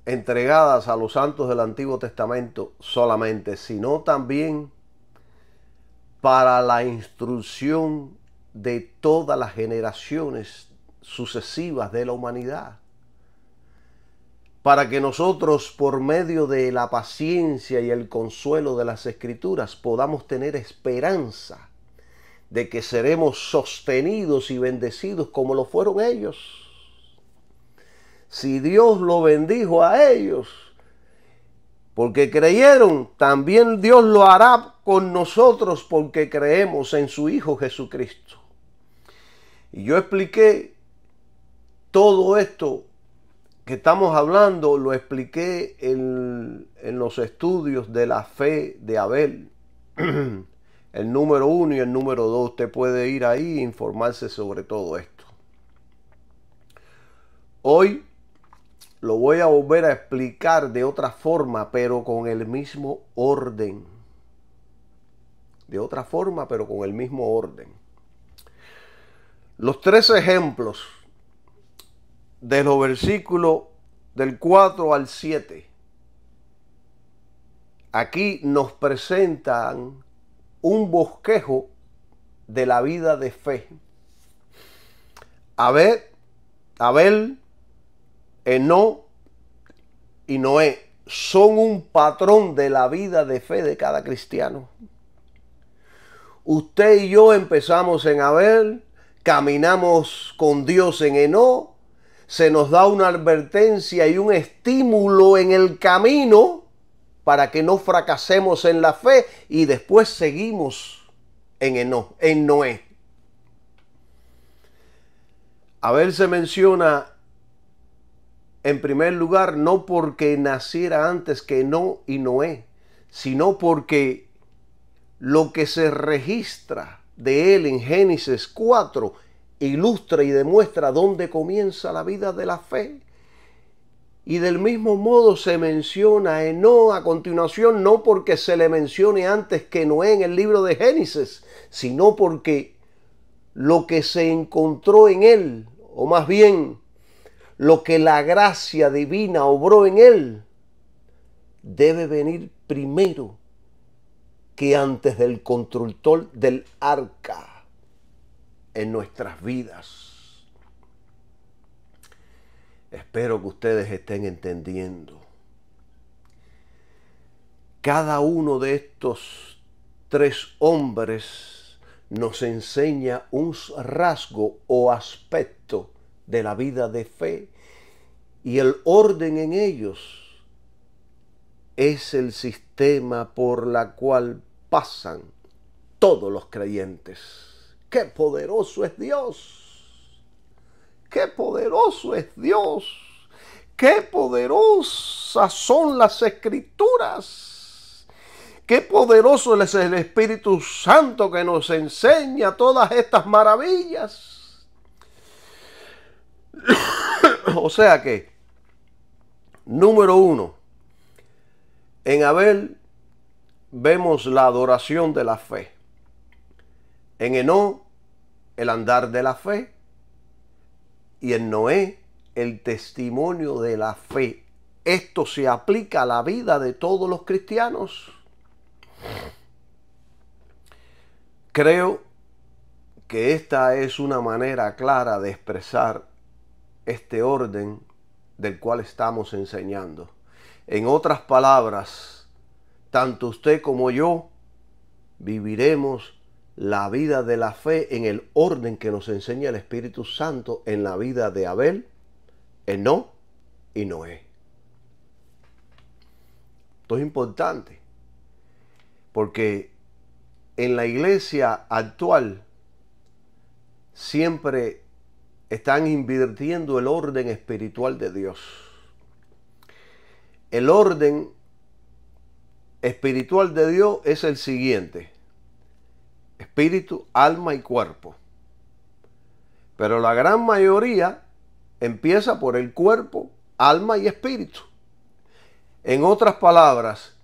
entregadas a los santos del Antiguo Testamento solamente, sino también para la instrucción de todas las generaciones sucesivas de la humanidad. Para que nosotros, por medio de la paciencia y el consuelo de las Escrituras, podamos tener esperanza de que seremos sostenidos y bendecidos como lo fueron ellos. Si Dios lo bendijo a ellos porque creyeron, también Dios lo hará con nosotros porque creemos en su Hijo Jesucristo. Y yo expliqué todo esto que estamos hablando, lo expliqué en los estudios de la fe de Abel. El número 1 y el número 2. Usted puede ir ahí e informarse sobre todo esto. Hoy lo voy a volver a explicar de otra forma, pero con el mismo orden. De otra forma, pero con el mismo orden. Los 3 ejemplos de los versículos del 4 al 7. Aquí nos presentan un bosquejo de la vida de fe. Abel, Enó y Noé son un patrón de la vida de fe de cada cristiano. Usted y yo empezamos en Abel, caminamos con Dios en Enó, se nos da una advertencia y un estímulo en el camino para que no fracasemos en la fe y después seguimos en Noé. Abel se menciona en primer lugar no porque naciera antes que Enó y Noé, sino porque lo que se registra de él en Génesis 4 ilustra y demuestra dónde comienza la vida de la fe. Y del mismo modo se menciona a Enó a continuación, no porque se le mencione antes que Noé en el libro de Génesis, sino porque lo que se encontró en él, o más bien lo que la gracia divina obró en él, debe venir primero que antes del constructor del arca en nuestras vidas. Espero que ustedes estén entendiendo. Cada uno de estos 3 hombres nos enseña un rasgo o aspecto de la vida de fe, y el orden en ellos es el sistema por la cual pasan todos los creyentes. ¡Qué poderoso es Dios! ¡Qué poderoso es Dios! ¡Qué poderosas son las Escrituras! ¡Qué poderoso es el Espíritu Santo que nos enseña todas estas maravillas! O sea que, número 1, en Abel vemos la adoración de la fe. En Enó, el andar de la fe. Y en Noé, el testimonio de la fe. Esto se aplica a la vida de todos los cristianos. Creo que esta es una manera clara de expresar este orden del cual estamos enseñando. En otras palabras, tanto usted como yo viviremos la vida de la fe en el orden que nos enseña el Espíritu Santo en la vida de Abel, Enó y Noé. Esto es importante porque en la iglesia actual siempre están invirtiendo el orden espiritual de Dios. El orden espiritual de Dios es el siguiente: espíritu, alma y cuerpo. Pero la gran mayoría empieza por el cuerpo, alma y espíritu. En otras palabras,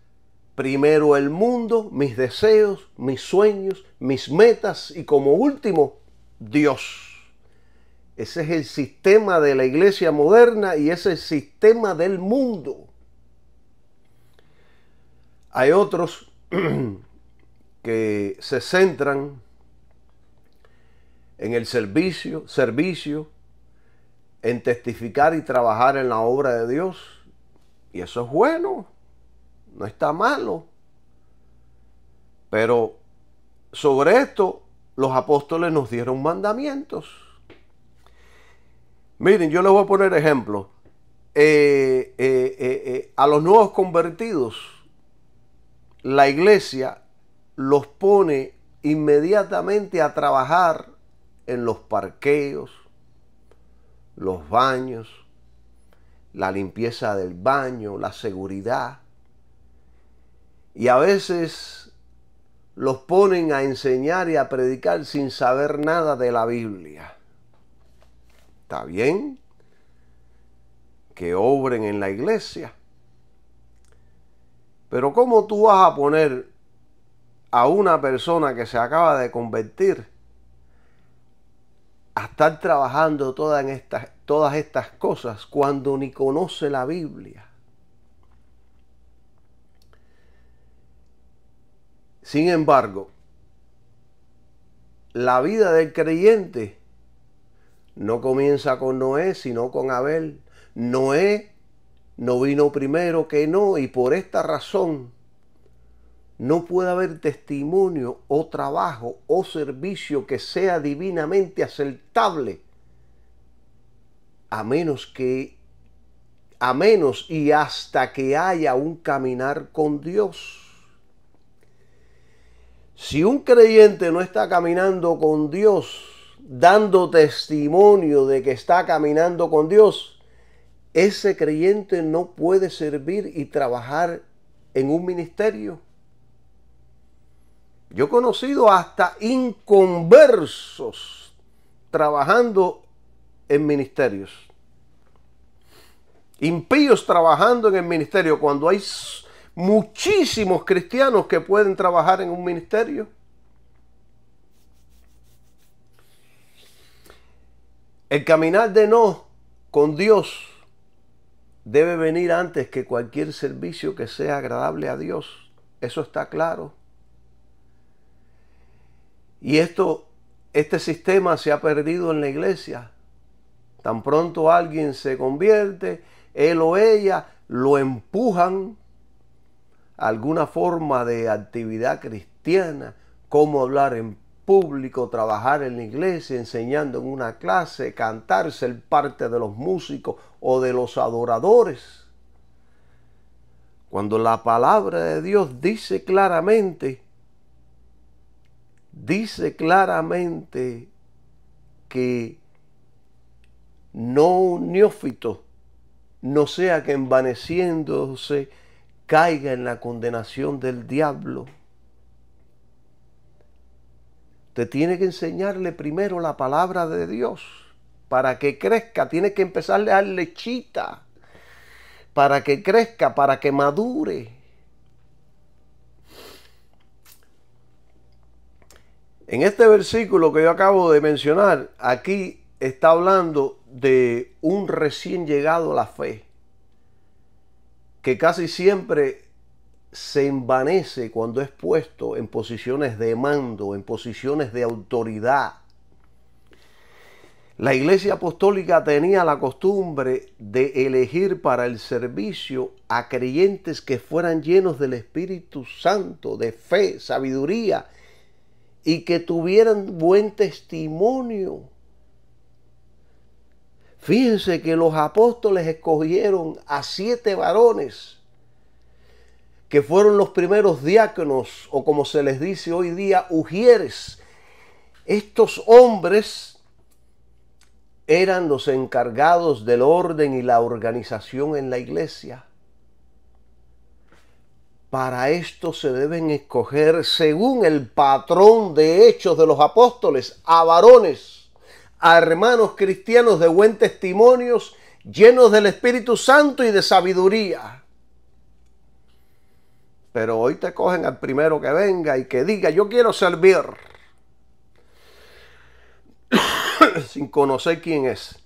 primero el mundo, mis deseos, mis sueños, mis metas y como último, Dios. Ese es el sistema de la iglesia moderna y ese es el sistema del mundo. Hay otros que se centran en el servicio, en testificar y trabajar en la obra de Dios. Y eso es bueno, no está malo. Pero sobre esto los apóstoles nos dieron mandamientos. Miren, yo les voy a poner ejemplo. A los nuevos convertidos, la iglesia los pone inmediatamente a trabajar en los parqueos, los baños, la limpieza del baño, la seguridad. Y a veces los ponen a enseñar y a predicar sin saber nada de la Biblia. Está bien que obren en la iglesia, pero ¿cómo tú vas a poner a una persona que se acaba de convertir a estar trabajando todas estas cosas cuando ni conoce la Biblia? Sin embargo, la vida del creyente no comienza con Noé, sino con Abel. Noé no vino primero que Noé y por esta razón no puede haber testimonio o trabajo o servicio que sea divinamente aceptable a menos y hasta que haya un caminar con Dios. Si un creyente no está caminando con Dios, dando testimonio de que está caminando con Dios, ese creyente no puede servir y trabajar en un ministerio. Yo he conocido hasta inconversos trabajando en ministerios. Impíos trabajando en el ministerio cuando hay muchísimos cristianos que pueden trabajar en un ministerio. El caminar de Enoc con Dios debe venir antes que cualquier servicio que sea agradable a Dios. Eso está claro. Y este sistema se ha perdido en la iglesia. Tan pronto alguien se convierte, él o ella lo empujan a alguna forma de actividad cristiana, cómo hablar en público, trabajar en la iglesia, enseñando en una clase, cantar, ser parte de los músicos o de los adoradores. Cuando la palabra de Dios dice claramente que un neófito no sea que envaneciéndose caiga en la condenación del diablo. Usted tiene que enseñarle primero la palabra de Dios para que crezca. Tiene que empezarle a dar lechita para que crezca, para que madure. En este versículo que yo acabo de mencionar, aquí está hablando de un recién llegado a la fe, que casi siempre se envanece cuando es puesto en posiciones de mando, en posiciones de autoridad. La Iglesia Apostólica tenía la costumbre de elegir para el servicio a creyentes que fueran llenos del Espíritu Santo, de fe, sabiduría, y que tuvieran buen testimonio. Fíjense que los apóstoles escogieron a 7 varones que fueron los primeros diáconos, o como se les dice hoy día, ujieres. Estos hombres eran los encargados del orden y la organización en la iglesia. Para esto se deben escoger, según el patrón de Hechos de los Apóstoles, a varones, a hermanos cristianos de buen testimonio, llenos del Espíritu Santo y de sabiduría. Pero hoy te cogen al primero que venga y que diga, yo quiero servir, sin conocer quién es,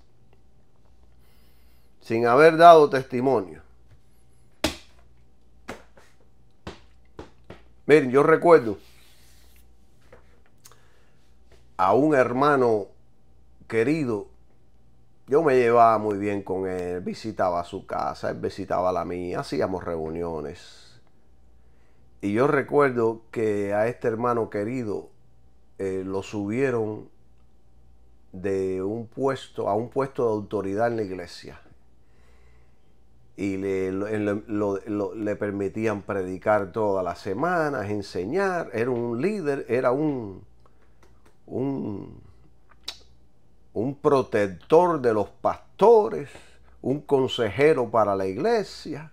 sin haber dado testimonio. Miren, yo recuerdo a un hermano querido. Yo me llevaba muy bien con él, visitaba su casa, él visitaba la mía, hacíamos reuniones. Y yo recuerdo que a este hermano querido lo subieron de un puesto a un puesto de autoridad en la iglesia. Y le permitían predicar todas las semanas, enseñar. Era un líder, era un protector de los pastores, un consejero para la iglesia.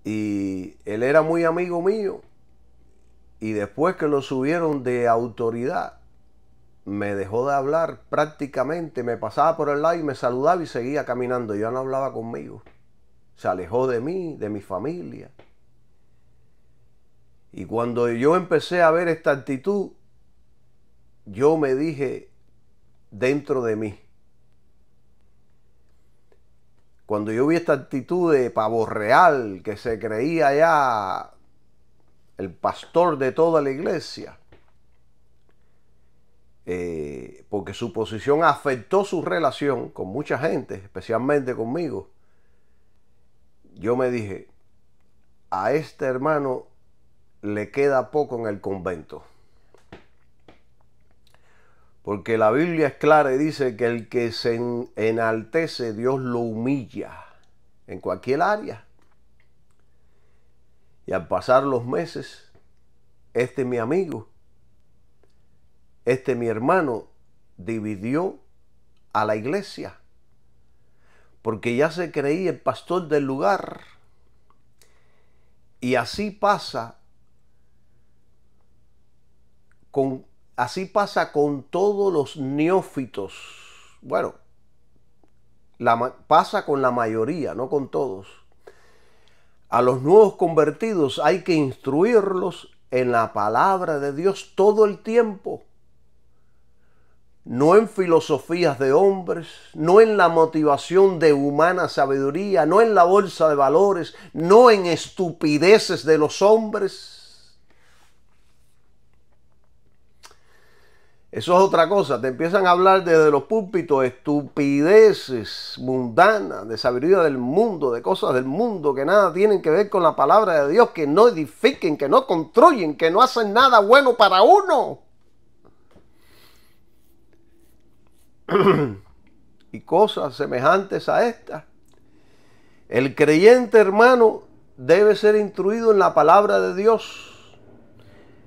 Y él era muy amigo mío. Y después que lo subieron de autoridad, me dejó de hablar prácticamente. Me pasaba por el lado y me saludaba y seguía caminando. Ya no hablaba conmigo. Se alejó de mí, de mi familia. Y cuando yo empecé a ver esta actitud, yo me dije dentro de mí, cuando yo vi esta actitud de pavo real, que se creía ya el pastor de toda la iglesia, porque su posición afectó su relación con mucha gente, especialmente conmigo, yo me dije, a este hermano le queda poco en el convento. Porque la Biblia es clara y dice que el que se enaltece, Dios lo humilla en cualquier área. Y al pasar los meses, mi amigo, mi hermano, dividió a la iglesia. Porque ya se creía el pastor del lugar. Y así pasa con todos los neófitos. Bueno, pasa con la mayoría, no con todos. A los nuevos convertidos hay que instruirlos en la palabra de Dios todo el tiempo. No en filosofías de hombres, no en la motivación de humana sabiduría, no en la bolsa de valores, no en estupideces de los hombres. Eso es otra cosa, te empiezan a hablar desde los púlpitos estupideces mundanas, de sabiduría del mundo, de cosas del mundo que nada tienen que ver con la palabra de Dios, que no edifiquen, que no construyen, que no hacen nada bueno para uno. Y cosas semejantes a estas. El creyente, hermano, debe ser instruido en la palabra de Dios.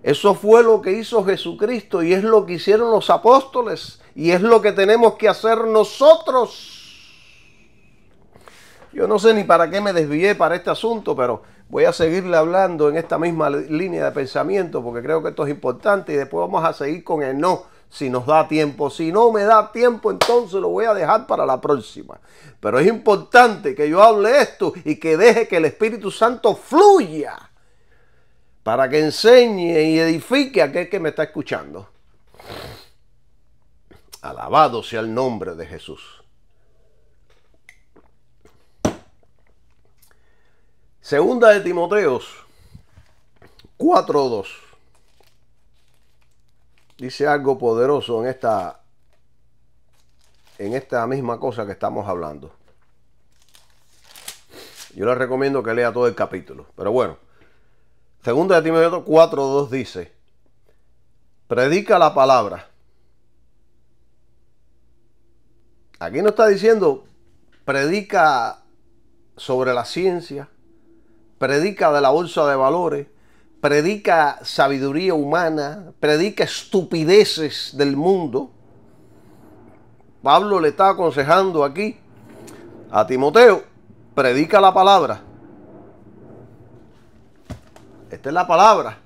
Eso fue lo que hizo Jesucristo y es lo que hicieron los apóstoles y es lo que tenemos que hacer nosotros. Yo no sé ni para qué me desvié para este asunto, pero voy a seguirle hablando en esta misma línea de pensamiento porque creo que esto es importante y después vamos a seguir con el no, si nos da tiempo. Si no me da tiempo, entonces lo voy a dejar para la próxima. Pero es importante que yo hable esto y que deje que el Espíritu Santo fluya para que enseñe y edifique a aquel que me está escuchando. Alabado sea el nombre de Jesús. Segunda de Timoteos 4:2. Dice algo poderoso en esta misma cosa que estamos hablando. Yo les recomiendo que lea todo el capítulo, pero bueno. Segunda de Timoteo 4:2 dice, predica la palabra. Aquí no está diciendo, predica sobre la ciencia, predica de la bolsa de valores, predica sabiduría humana, predica estupideces del mundo. Pablo le está aconsejando aquí a Timoteo, predica la palabra. Esta es la palabra.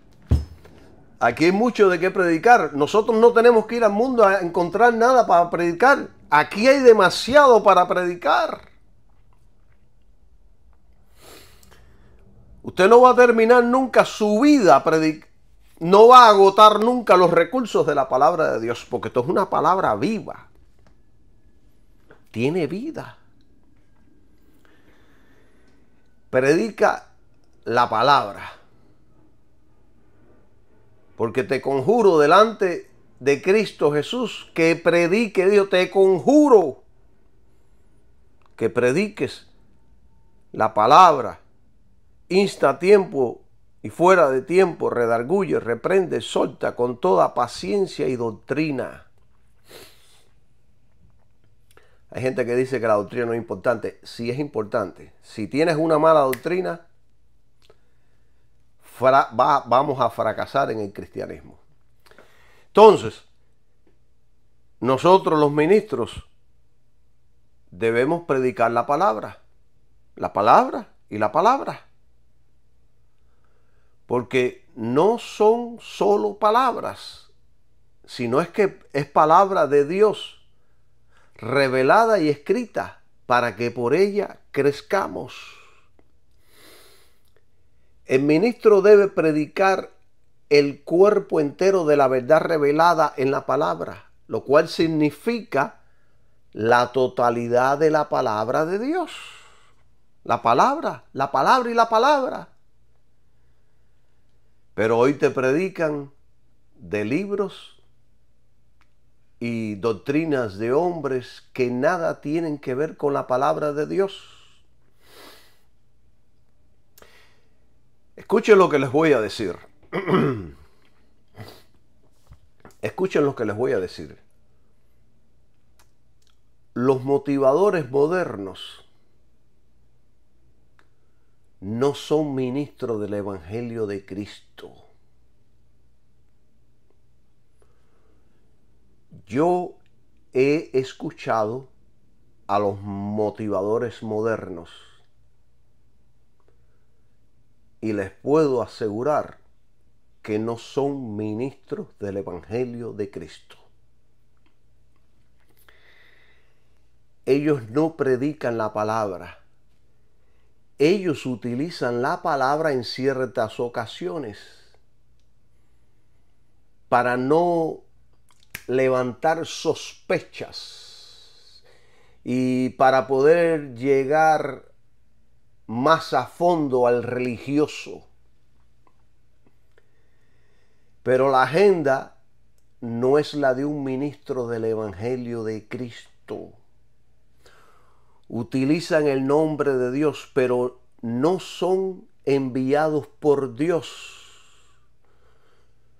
Aquí hay mucho de qué predicar. Nosotros no tenemos que ir al mundo a encontrar nada para predicar. Aquí hay demasiado para predicar. Usted no va a terminar nunca su vida predicando. No va a agotar nunca los recursos de la palabra de Dios, porque esto es una palabra viva. Tiene vida. Predica la palabra. Porque te conjuro delante de Cristo Jesús que predique, Dios, te conjuro que prediques la palabra. Insta a tiempo y fuera de tiempo, redarguye, reprende, solta con toda paciencia y doctrina. Hay gente que dice que la doctrina no es importante. Sí es importante. Si tienes una mala doctrina, vamos a fracasar en el cristianismo. Entonces, nosotros los ministros debemos predicar la palabra y la palabra. Porque no son solo palabras, sino es que es palabra de Dios, revelada y escrita, para que por ella crezcamos. El ministro debe predicar el cuerpo entero de la verdad revelada en la palabra, lo cual significa la totalidad de la palabra de Dios. La palabra y la palabra. Pero hoy te predican de libros y doctrinas de hombres que nada tienen que ver con la palabra de Dios. Escuchen lo que les voy a decir. Escuchen lo que les voy a decir. Los motivadores modernos no son ministros del Evangelio de Cristo. Yo he escuchado a los motivadores modernos y les puedo asegurar que no son ministros del Evangelio de Cristo. Ellos no predican la palabra. Ellos utilizan la palabra en ciertas ocasiones para no levantar sospechas y para poder llegar más a fondo al religioso. Pero la agenda no es la de un ministro del Evangelio de Cristo. Utilizan el nombre de Dios, pero no son enviados por Dios.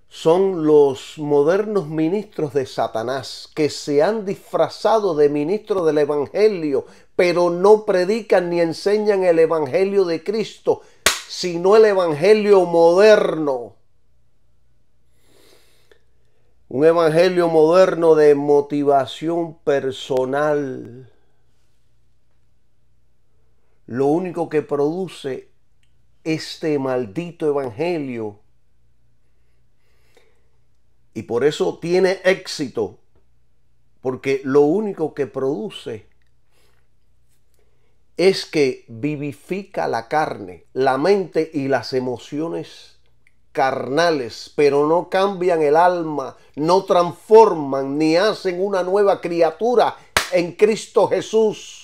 Son los modernos ministros de Satanás que se han disfrazado de ministros del Evangelio, pero no predican ni enseñan el Evangelio de Cristo, sino el Evangelio moderno. Un Evangelio moderno de motivación personal. Lo único que produce este maldito evangelio, y por eso tiene éxito, porque lo único que produce es que vivifica la carne, la mente y las emociones carnales, pero no cambian el alma, no transforman ni hacen una nueva criatura en Cristo Jesús.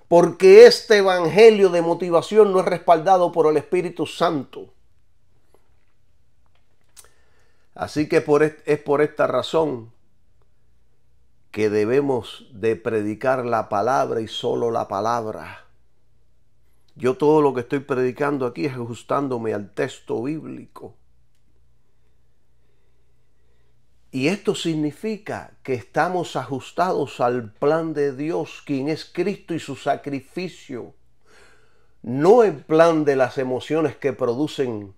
Porque este evangelio de motivación no es respaldado por el Espíritu Santo. Así que es por esta razón que debemos de predicar la palabra y solo la palabra. Yo todo lo que estoy predicando aquí es ajustándome al texto bíblico. Y esto significa que estamos ajustados al plan de Dios, quien es Cristo y su sacrificio. No el plan de las emociones que producen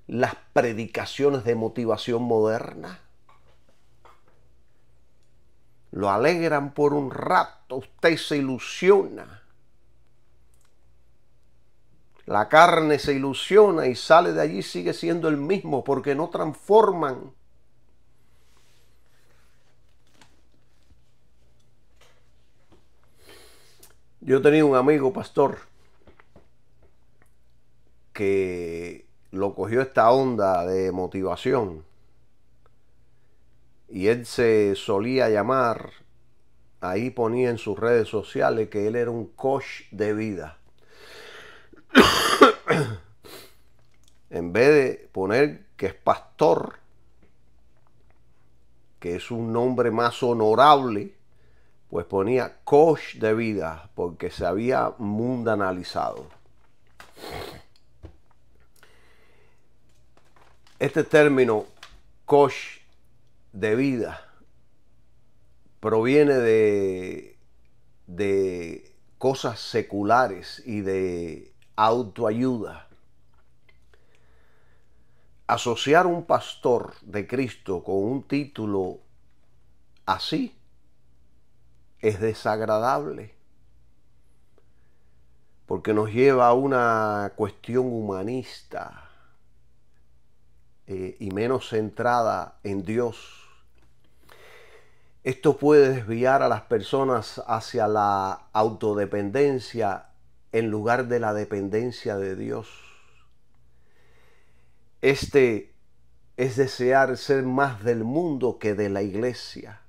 las predicaciones de motivación moderna. Lo alegran por un rato, usted se ilusiona. La carne se ilusiona y sale de allí, sigue siendo el mismo porque no transforman. Yo tenía un amigo pastor que lo cogió esta onda de motivación y él se solía llamar, ahí ponía en sus redes sociales que él era un coach de vida. En vez de poner que es pastor, que es un nombre más honorable, pues ponía coach de vida porque se había mundanalizado. Este término coach de vida proviene de cosas seculares y de autoayuda. Asociar un pastor de Cristo con un título así es desagradable, porque nos lleva a una cuestión humanista y menos centrada en Dios. Esto puede desviar a las personas hacia la autodependencia en lugar de la dependencia de Dios. Este es desear ser más del mundo que de la iglesia.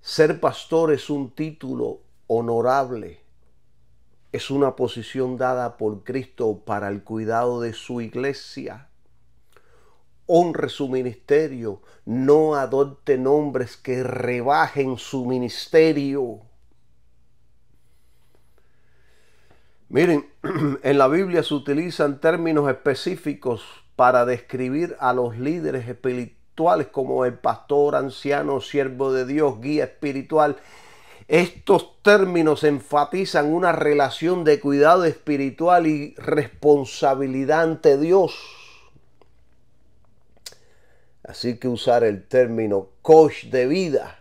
Ser pastor es un título honorable. Es una posición dada por Cristo para el cuidado de su iglesia. Honre su ministerio, no adopte nombres que rebajen su ministerio. Miren, en la Biblia se utilizan términos específicos para describir a los líderes espirituales como el pastor, anciano, siervo de Dios, guía espiritual. Estos términos enfatizan una relación de cuidado espiritual y responsabilidad ante Dios. Así que usar el término coach de vida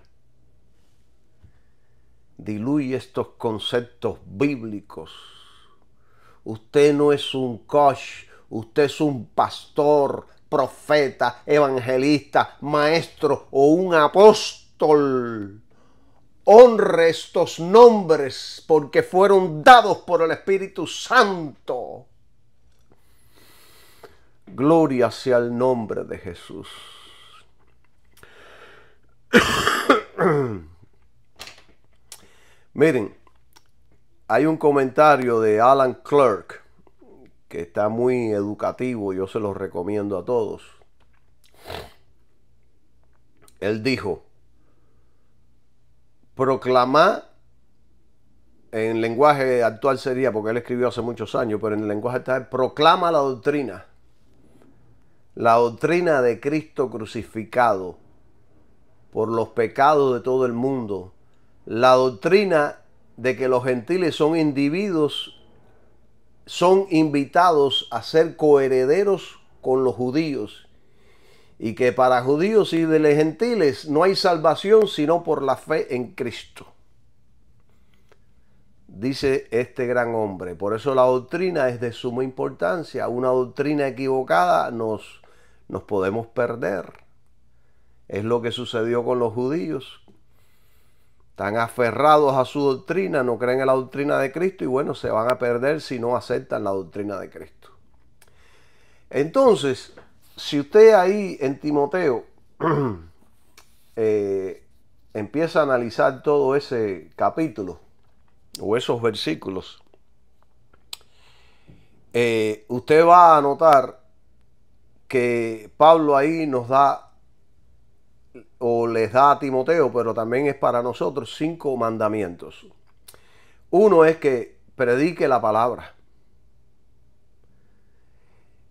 diluye estos conceptos bíblicos. Usted no es un coach, usted es un pastor, profeta, evangelista, maestro o un apóstol. Honre estos nombres porque fueron dados por el Espíritu Santo. Gloria sea el nombre de Jesús. Miren, hay un comentario de Alan Clark que está muy educativo, yo se lo recomiendo a todos. Él dijo: proclamar, en lenguaje actual sería, porque él escribió hace muchos años, pero en el lenguaje actual, proclama la doctrina de Cristo crucificado por los pecados de todo el mundo, la doctrina de que los gentiles son individuos, son invitados a ser coherederos con los judíos, y que para judíos y de los gentiles no hay salvación sino por la fe en Cristo. Dice este gran hombre. Por eso la doctrina es de suma importancia. Una doctrina equivocada nos podemos perder. Es lo que sucedió con los judíos. Están aferrados a su doctrina, no creen en la doctrina de Cristo y bueno, se van a perder si no aceptan la doctrina de Cristo. Entonces, si usted ahí en Timoteo empieza a analizar todo ese capítulo o esos versículos, usted va a notar que Pablo ahí nos da o les da a Timoteo, pero también es para nosotros, 5 mandamientos. Uno es que predique la palabra.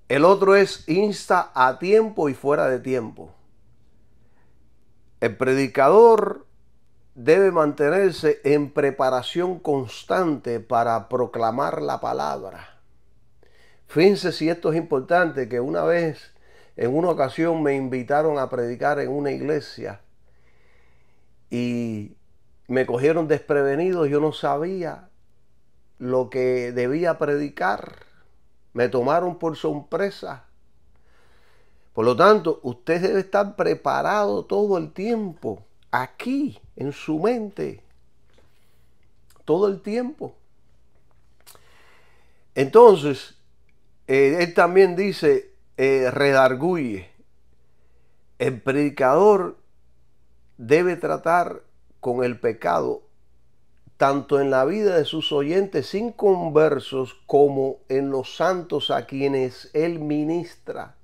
El otro es insta a tiempo y fuera de tiempo. El predicador debe mantenerse en preparación constante para proclamar la palabra. Fíjense si esto es importante, que una vez, en una ocasión me invitaron a predicar en una iglesia y me cogieron desprevenido. Yo no sabía lo que debía predicar. Me tomaron por sorpresa. Por lo tanto, usted debe estar preparado todo el tiempo, aquí, en su mente, todo el tiempo. Entonces, él también dice, redarguye. El predicador debe tratar con el pecado tanto en la vida de sus oyentes inconversos como en los santos a quienes él ministra.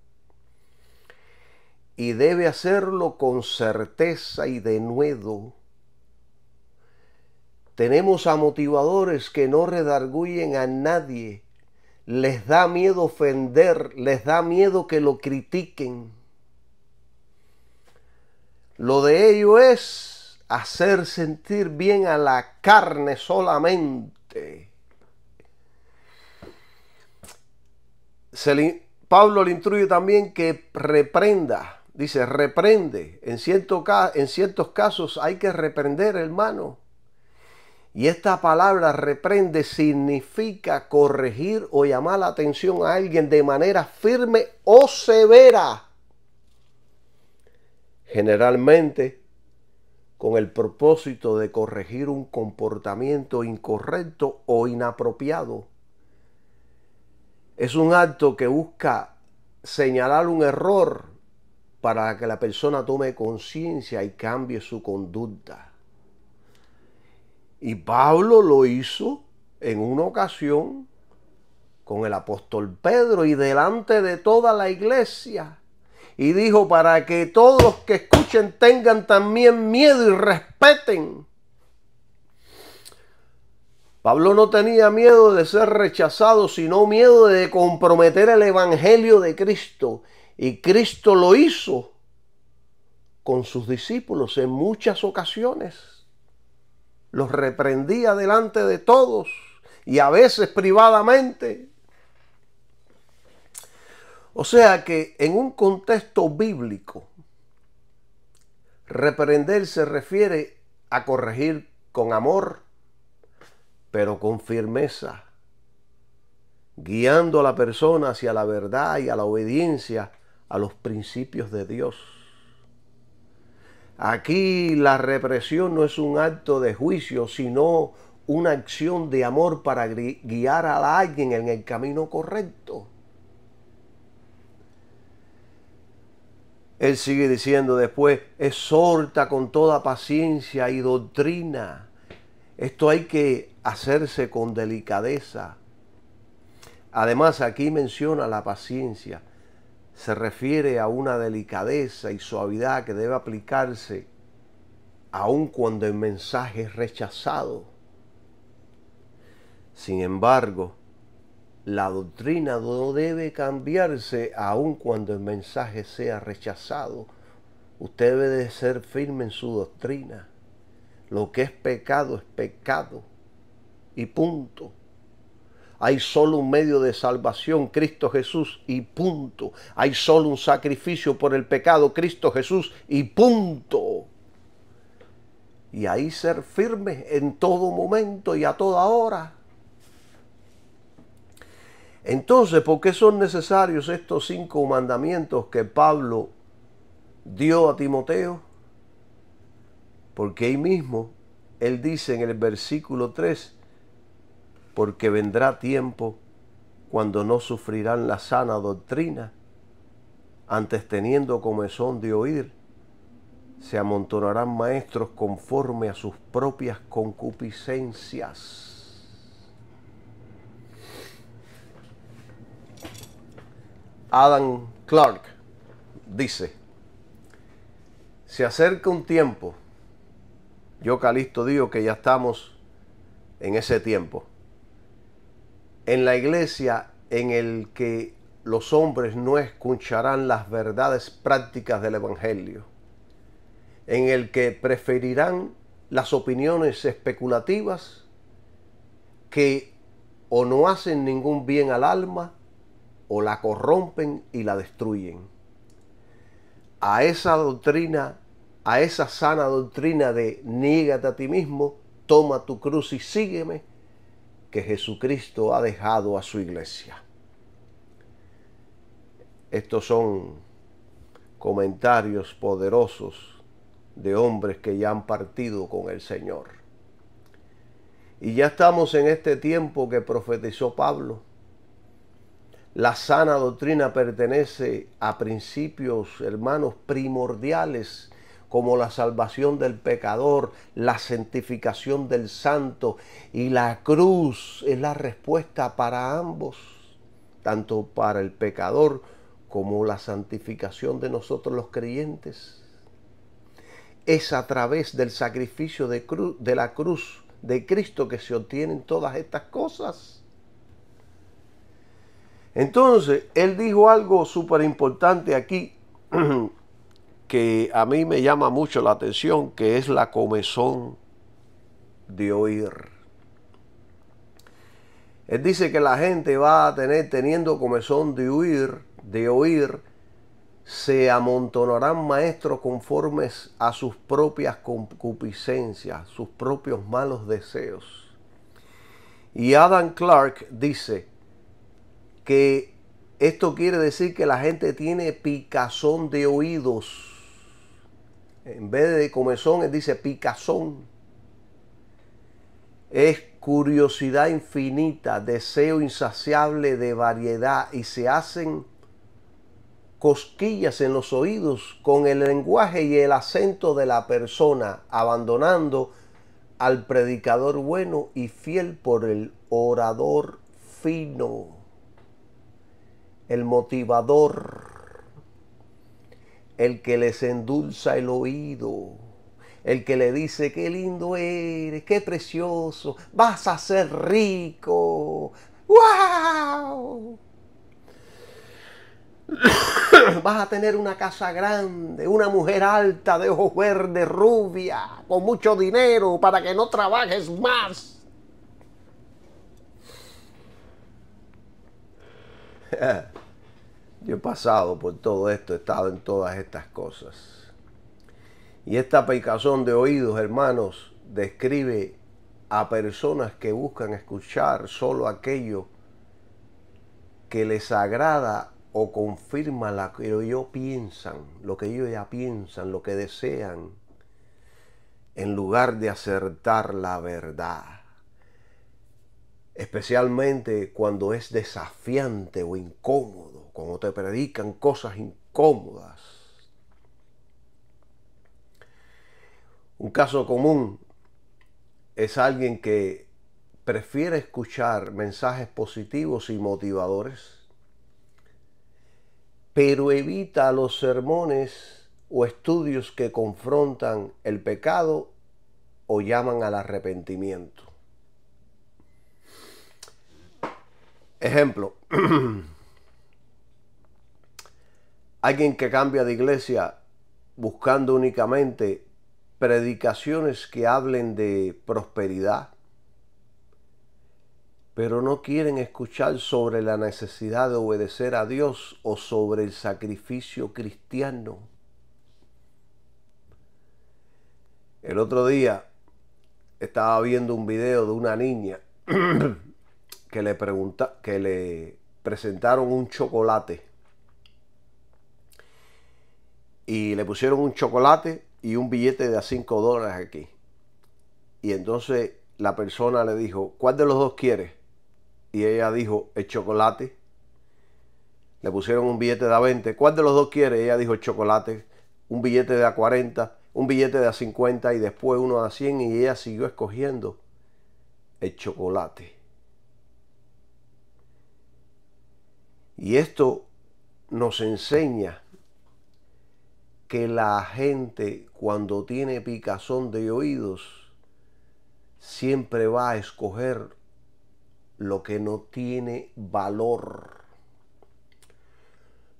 Y debe hacerlo con certeza y denuedo. Tenemos a motivadores que no redarguyen a nadie. Les da miedo ofender, les da miedo que lo critiquen. Lo de ello es hacer sentir bien a la carne solamente. Pablo le instruye también que reprenda. Dice, reprende. En ciertos casos hay que reprender, hermano. Y esta palabra reprende significa corregir o llamar la atención a alguien de manera firme o severa. Generalmente con el propósito de corregir un comportamiento incorrecto o inapropiado. Es un acto que busca señalar un error para que la persona tome conciencia y cambie su conducta. Y Pablo lo hizo en una ocasión con el apóstol Pedro y delante de toda la iglesia. Y dijo, para que todos los que escuchen tengan también miedo y respeten. Pablo no tenía miedo de ser rechazado, sino miedo de comprometer el evangelio de Cristo. Y Cristo lo hizo con sus discípulos en muchas ocasiones. Los reprendía delante de todos y a veces privadamente. O sea que en un contexto bíblico, reprender se refiere a corregir con amor, pero con firmeza, guiando a la persona hacia la verdad y a la obediencia a los principios de Dios. Aquí la represión no es un acto de juicio, sino una acción de amor para guiar a alguien en el camino correcto. Él sigue diciendo después, exhorta con toda paciencia y doctrina. Esto hay que hacerse con delicadeza. Además, aquí menciona la paciencia. Se refiere a una delicadeza y suavidad que debe aplicarse aun cuando el mensaje es rechazado. Sin embargo, la doctrina no debe cambiarse aun cuando el mensaje sea rechazado. Usted debe de ser firme en su doctrina. Lo que es pecado y punto. Hay solo un medio de salvación, Cristo Jesús, y punto. Hay solo un sacrificio por el pecado, Cristo Jesús, y punto. Y ahí ser firme en todo momento y a toda hora. Entonces, ¿por qué son necesarios estos 5 mandamientos que Pablo dio a Timoteo? Porque ahí mismo él dice en el versículo 3, porque vendrá tiempo cuando no sufrirán la sana doctrina, antes teniendo comezón de oír, se amontonarán maestros conforme a sus propias concupiscencias. Adam Clark dice, se acerca un tiempo, yo Calixto digo que ya estamos en ese tiempo, en la iglesia en el que los hombres no escucharán las verdades prácticas del evangelio, en el que preferirán las opiniones especulativas que o no hacen ningún bien al alma o la corrompen y la destruyen. A esa doctrina, a esa sana doctrina de niégate a ti mismo, toma tu cruz y sígueme, que Jesucristo ha dejado a su iglesia. Estos son comentarios poderosos de hombres que ya han partido con el Señor. Y ya estamos en este tiempo que profetizó Pablo. La sana doctrina pertenece a principios, hermanos, primordiales, como la salvación del pecador, la santificación del santo, y la cruz es la respuesta para ambos, tanto para el pecador como la santificación de nosotros los creyentes. Es a través del sacrificio de la cruz de Cristo que se obtienen todas estas cosas. Entonces, él dijo algo súper importante aquí que a mí me llama mucho la atención, que es la comezón de oír. Él dice que la gente va a teniendo comezón de oír, se amontonarán maestros conformes a sus propias concupiscencias, sus propios malos deseos. Y Adam Clarke dice que esto quiere decir que la gente tiene picazón de oídos. En vez de comezón, él dice picazón. Es curiosidad infinita, deseo insaciable de variedad, y se hacen cosquillas en los oídos con el lenguaje y el acento de la persona, abandonando al predicador bueno y fiel por el orador fino, el motivador, el que les endulza el oído, el que le dice qué lindo eres, qué precioso, vas a ser rico, ¡wow! Vas a tener una casa grande, una mujer alta de ojos verdes, rubia, con mucho dinero para que no trabajes más. Yo he pasado por todo esto, he estado en todas estas cosas. Y esta picazón de oídos, hermanos, describe a personas que buscan escuchar solo aquello que les agrada o confirma lo que ellos piensan, lo que ellos ya piensan, lo que desean, en lugar de acertar la verdad. Especialmente cuando es desafiante o incómodo, cuando te predican cosas incómodas. Un caso común es alguien que prefiere escuchar mensajes positivos y motivadores, pero evita los sermones o estudios que confrontan el pecado o llaman al arrepentimiento. Ejemplo, alguien que cambia de iglesia buscando únicamente predicaciones que hablen de prosperidad, pero no quieren escuchar sobre la necesidad de obedecer a Dios o sobre el sacrificio cristiano. El otro día estaba viendo un video de una niña que le presentaron un chocolate y le pusieron un chocolate y un billete de $5 aquí. Y entonces la persona le dijo, ¿cuál de los dos quieres? Y ella dijo, el chocolate. Le pusieron un billete de $20. ¿Cuál de los dos quiere? Ella dijo, el chocolate. Un billete de $40, un billete de $50 y después uno de $100, y ella siguió escogiendo el chocolate. Y esto nos enseña que la gente, cuando tiene picazón de oídos, siempre va a escoger lo que no tiene valor,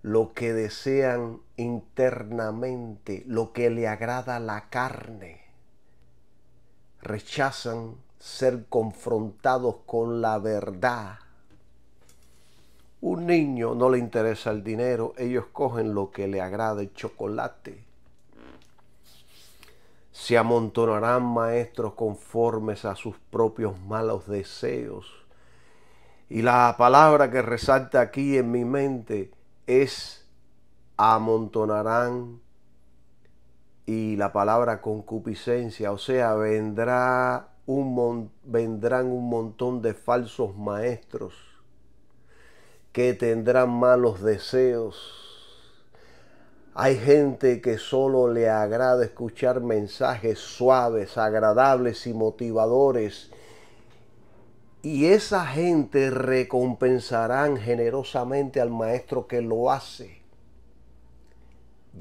lo que desean internamente, lo que le agrada a la carne. Rechazan ser confrontados con la verdad. Un niño no le interesa el dinero, ellos cogen lo que le agrada, el chocolate. Se amontonarán maestros conformes a sus propios malos deseos. Y la palabra que resalta aquí en mi mente es amontonarán, y la palabra concupiscencia, o sea, vendrán un montón de falsos maestros que tendrán malos deseos. Hay gente que solo le agrada escuchar mensajes suaves, agradables y motivadores. Y esa gente recompensarán generosamente al maestro que lo hace,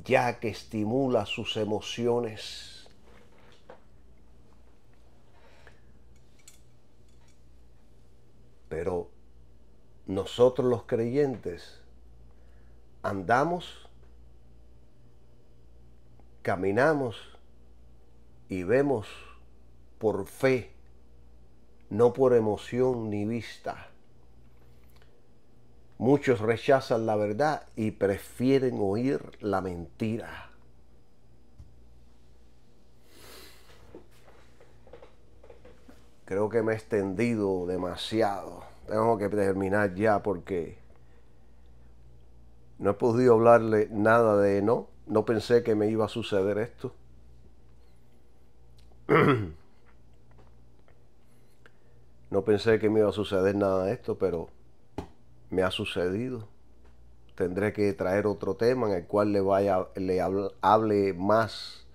ya que estimula sus emociones. Pero nosotros los creyentes andamos, caminamos y vemos por fe, no por emoción ni vista. Muchos rechazan la verdad y prefieren oír la mentira. Creo que me he extendido demasiado. Tengo que terminar ya porque no he podido hablarle nada de no. No pensé que me iba a suceder esto. No pensé que me iba a suceder nada de esto, pero me ha sucedido. Tendré que traer otro tema en el cual hable más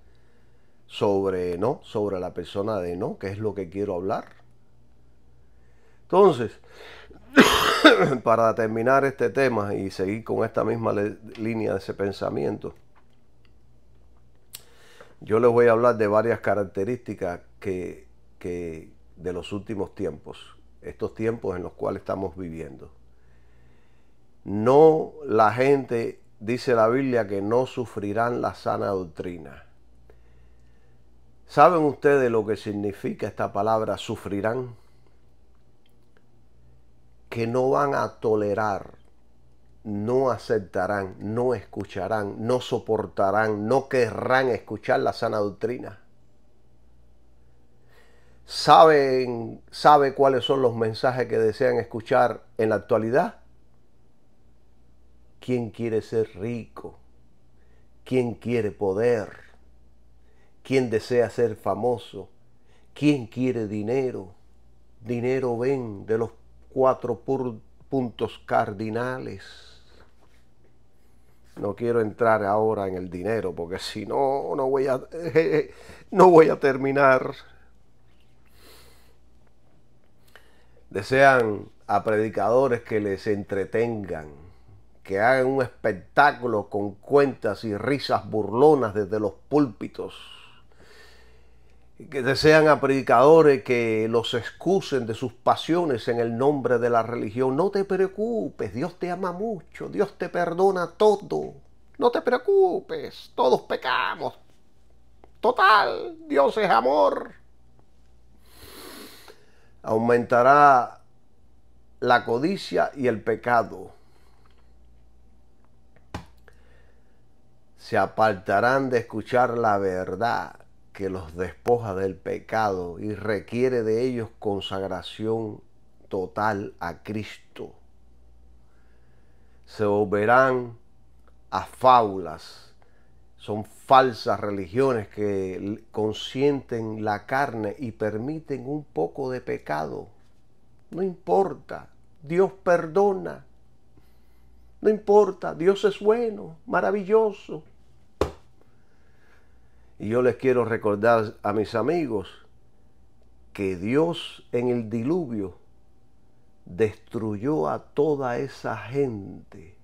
sobre no, sobre la persona de no, que es lo que quiero hablar. Entonces, para terminar este tema y seguir con esta misma línea de ese pensamiento, yo les voy a hablar de varias características que de los últimos tiempos, estos tiempos en los cuales estamos viviendo. No, la gente, dice la Biblia, que no sufrirán la sana doctrina. ¿Saben ustedes lo que significa esta palabra sufrirán? Que no van a tolerar, no aceptarán, no escucharán, no soportarán, no querrán escuchar la sana doctrina. ¿Sabe cuáles son los mensajes que desean escuchar en la actualidad? ¿Quién quiere ser rico? ¿Quién quiere poder? ¿Quién desea ser famoso? ¿Quién quiere dinero? Dinero ven de los 4 puntos cardinales. No quiero entrar ahora en el dinero porque si no, no voy a terminar. Desean a predicadores que les entretengan, que hagan un espectáculo con cuentas y risas burlonas desde los púlpitos. Que desean a predicadores que los excusen de sus pasiones en el nombre de la religión. No te preocupes, Dios te ama mucho, Dios te perdona todo. No te preocupes, todos pecamos. Total, Dios es amor. Aumentará la codicia y el pecado. Se apartarán de escuchar la verdad que los despoja del pecado y requiere de ellos consagración total a Cristo. Se volverán a fábulas. Son falsas religiones que consienten la carne y permiten un poco de pecado. No importa, Dios perdona. No importa, Dios es bueno, maravilloso. Y yo les quiero recordar a mis amigos que Dios en el diluvio destruyó a toda esa gente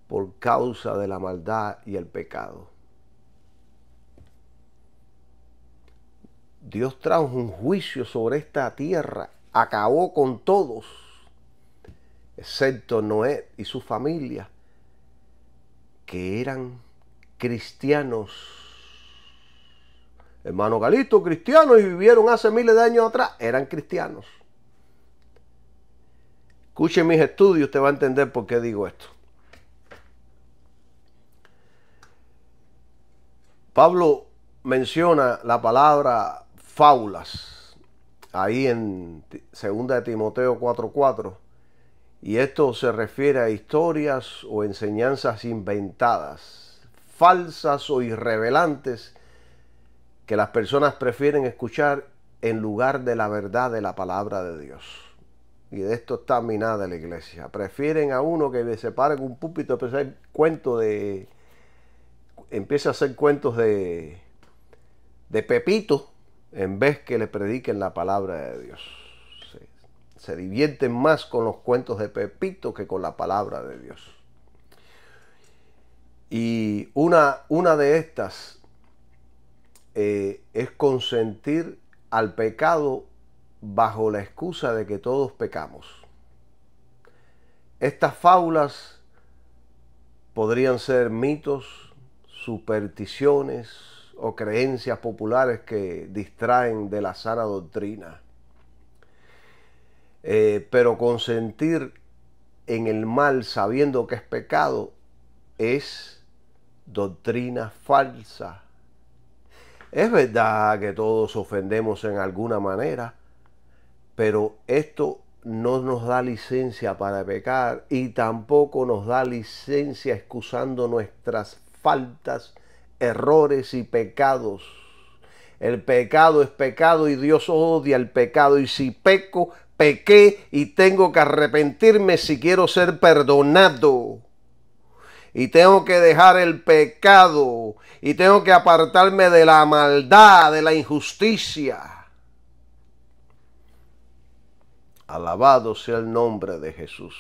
por causa de la maldad y el pecado. Dios trajo un juicio sobre esta tierra, acabó con todos, excepto Noé y su familia, que eran cristianos. Hermano Galito, cristianos, y vivieron hace miles de años atrás, eran cristianos. Escuchen mis estudios, usted va a entender por qué digo esto. Pablo menciona la palabra fábulas ahí en 2 Timoteo 4:4, y esto se refiere a historias o enseñanzas inventadas, falsas o irrevelantes, que las personas prefieren escuchar en lugar de la verdad de la palabra de Dios. Y de esto está minada la iglesia. Prefieren a uno que se pare en un púlpito y empiece a hacer cuentos de Pepito, en vez que le prediquen la palabra de Dios. Se divierten más con los cuentos de Pepito que con la palabra de Dios. Y una de estas es consentir al pecado bajo la excusa de que todos pecamos. Estas fábulas podrían ser mitos, supersticiones o creencias populares que distraen de la sana doctrina. Pero consentir en el mal sabiendo que es pecado es doctrina falsa. Es verdad que todos ofendemos en alguna manera, pero esto no nos da licencia para pecar y tampoco nos da licencia excusando nuestras faltas, errores y pecados. El pecado es pecado y Dios odia el pecado, y si peco, pequé y tengo que arrepentirme si quiero ser perdonado. Y tengo que dejar el pecado y tengo que apartarme de la maldad, de la injusticia. Alabado sea el nombre de Jesús.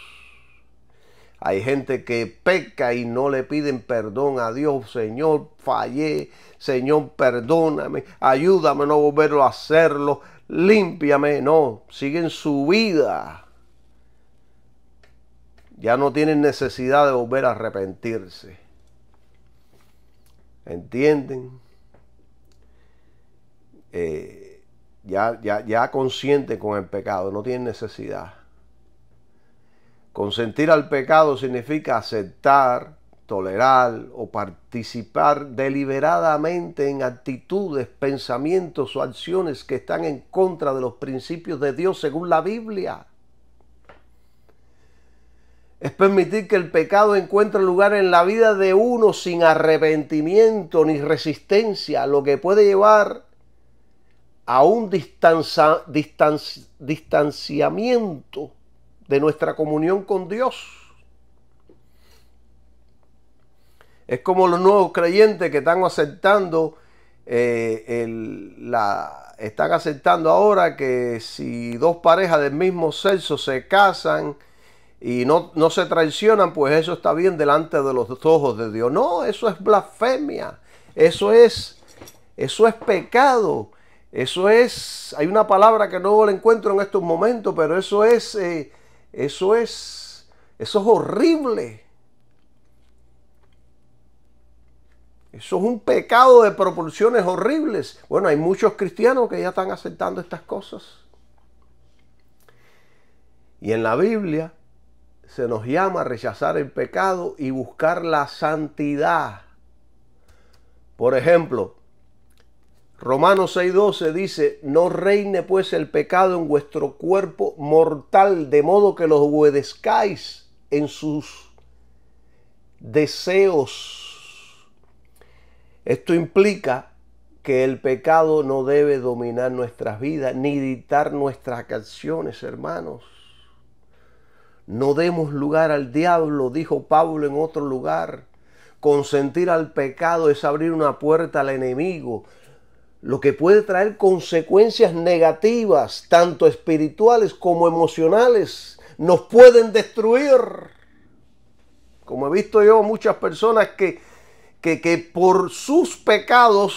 Hay gente que peca y no le piden perdón a Dios. Señor, fallé. Señor, perdóname. Ayúdame a no volverlo a hacerlo. Límpiame. No, siguen su vida. Ya no tienen necesidad de volver a arrepentirse. ¿Entienden? Ya consciente con el pecado, no tienen necesidad. Consentir al pecado significa aceptar, tolerar o participar deliberadamente en actitudes, pensamientos o acciones que están en contra de los principios de Dios según la Biblia. Es permitir que el pecado encuentre lugar en la vida de uno sin arrepentimiento ni resistencia, lo que puede llevar a un distanciamiento de nuestra comunión con Dios. Es como los nuevos creyentes que están aceptando están aceptando ahora que si dos parejas del mismo sexo se casan y no se traicionan, pues eso está bien delante de los ojos de Dios. No, eso es blasfemia. Eso es pecado. Hay una palabra que no la encuentro en estos momentos, pero eso es horrible. Eso es un pecado de proporciones horribles. Bueno, hay muchos cristianos que ya están aceptando estas cosas. Y en la Biblia se nos llama a rechazar el pecado y buscar la santidad. Por ejemplo, Romanos 6:12 dice: no reine pues el pecado en vuestro cuerpo mortal, de modo que los obedezcáis en sus deseos. Esto implica que el pecado no debe dominar nuestras vidas ni dictar nuestras acciones, hermanos. No demos lugar al diablo, dijo Pablo en otro lugar. Consentir al pecado es abrir una puerta al enemigo, lo que puede traer consecuencias negativas, tanto espirituales como emocionales. Nos pueden destruir. Como he visto yo muchas personas que por sus pecados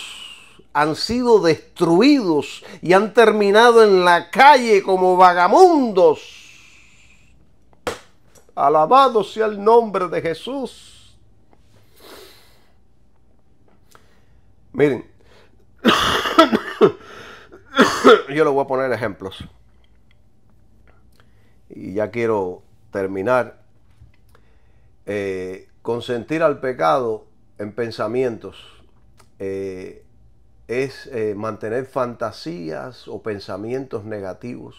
han sido destruidos y han terminado en la calle como vagabundos. Alabado sea el nombre de Jesús. Miren, yo les voy a poner ejemplos. Y ya quiero terminar. Consentir al pecado en pensamientos. es mantener fantasías o pensamientos negativos,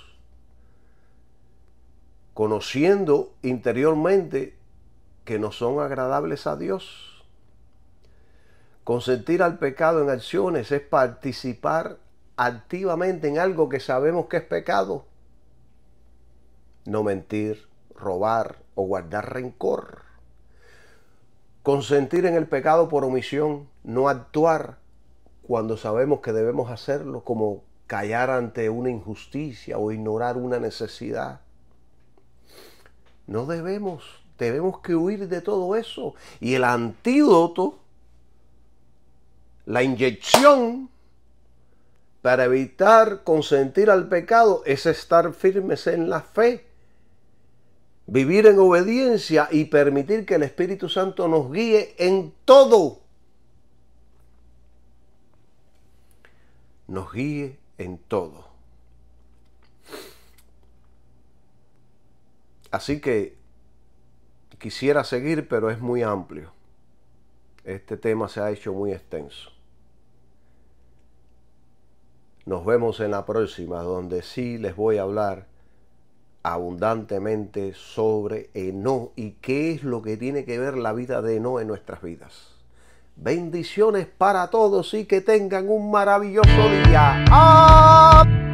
conociendo interiormente que no son agradables a Dios. Consentir al pecado en acciones es participar activamente en algo que sabemos que es pecado. No mentir, robar o guardar rencor. Consentir en el pecado por omisión, no actuar cuando sabemos que debemos hacerlo, como callar ante una injusticia o ignorar una necesidad. No debemos que huir de todo eso. Y el antídoto, la inyección para evitar consentir al pecado, es estar firmes en la fe, vivir en obediencia y permitir que el Espíritu Santo nos guíe en todo. Nos guíe en todo. Así que quisiera seguir, pero es muy amplio. Este tema se ha hecho muy extenso. Nos vemos en la próxima, donde sí les voy a hablar abundantemente sobre Enoc y qué es lo que tiene que ver la vida de Enoc en nuestras vidas. Bendiciones para todos y que tengan un maravilloso día. ¡Ah!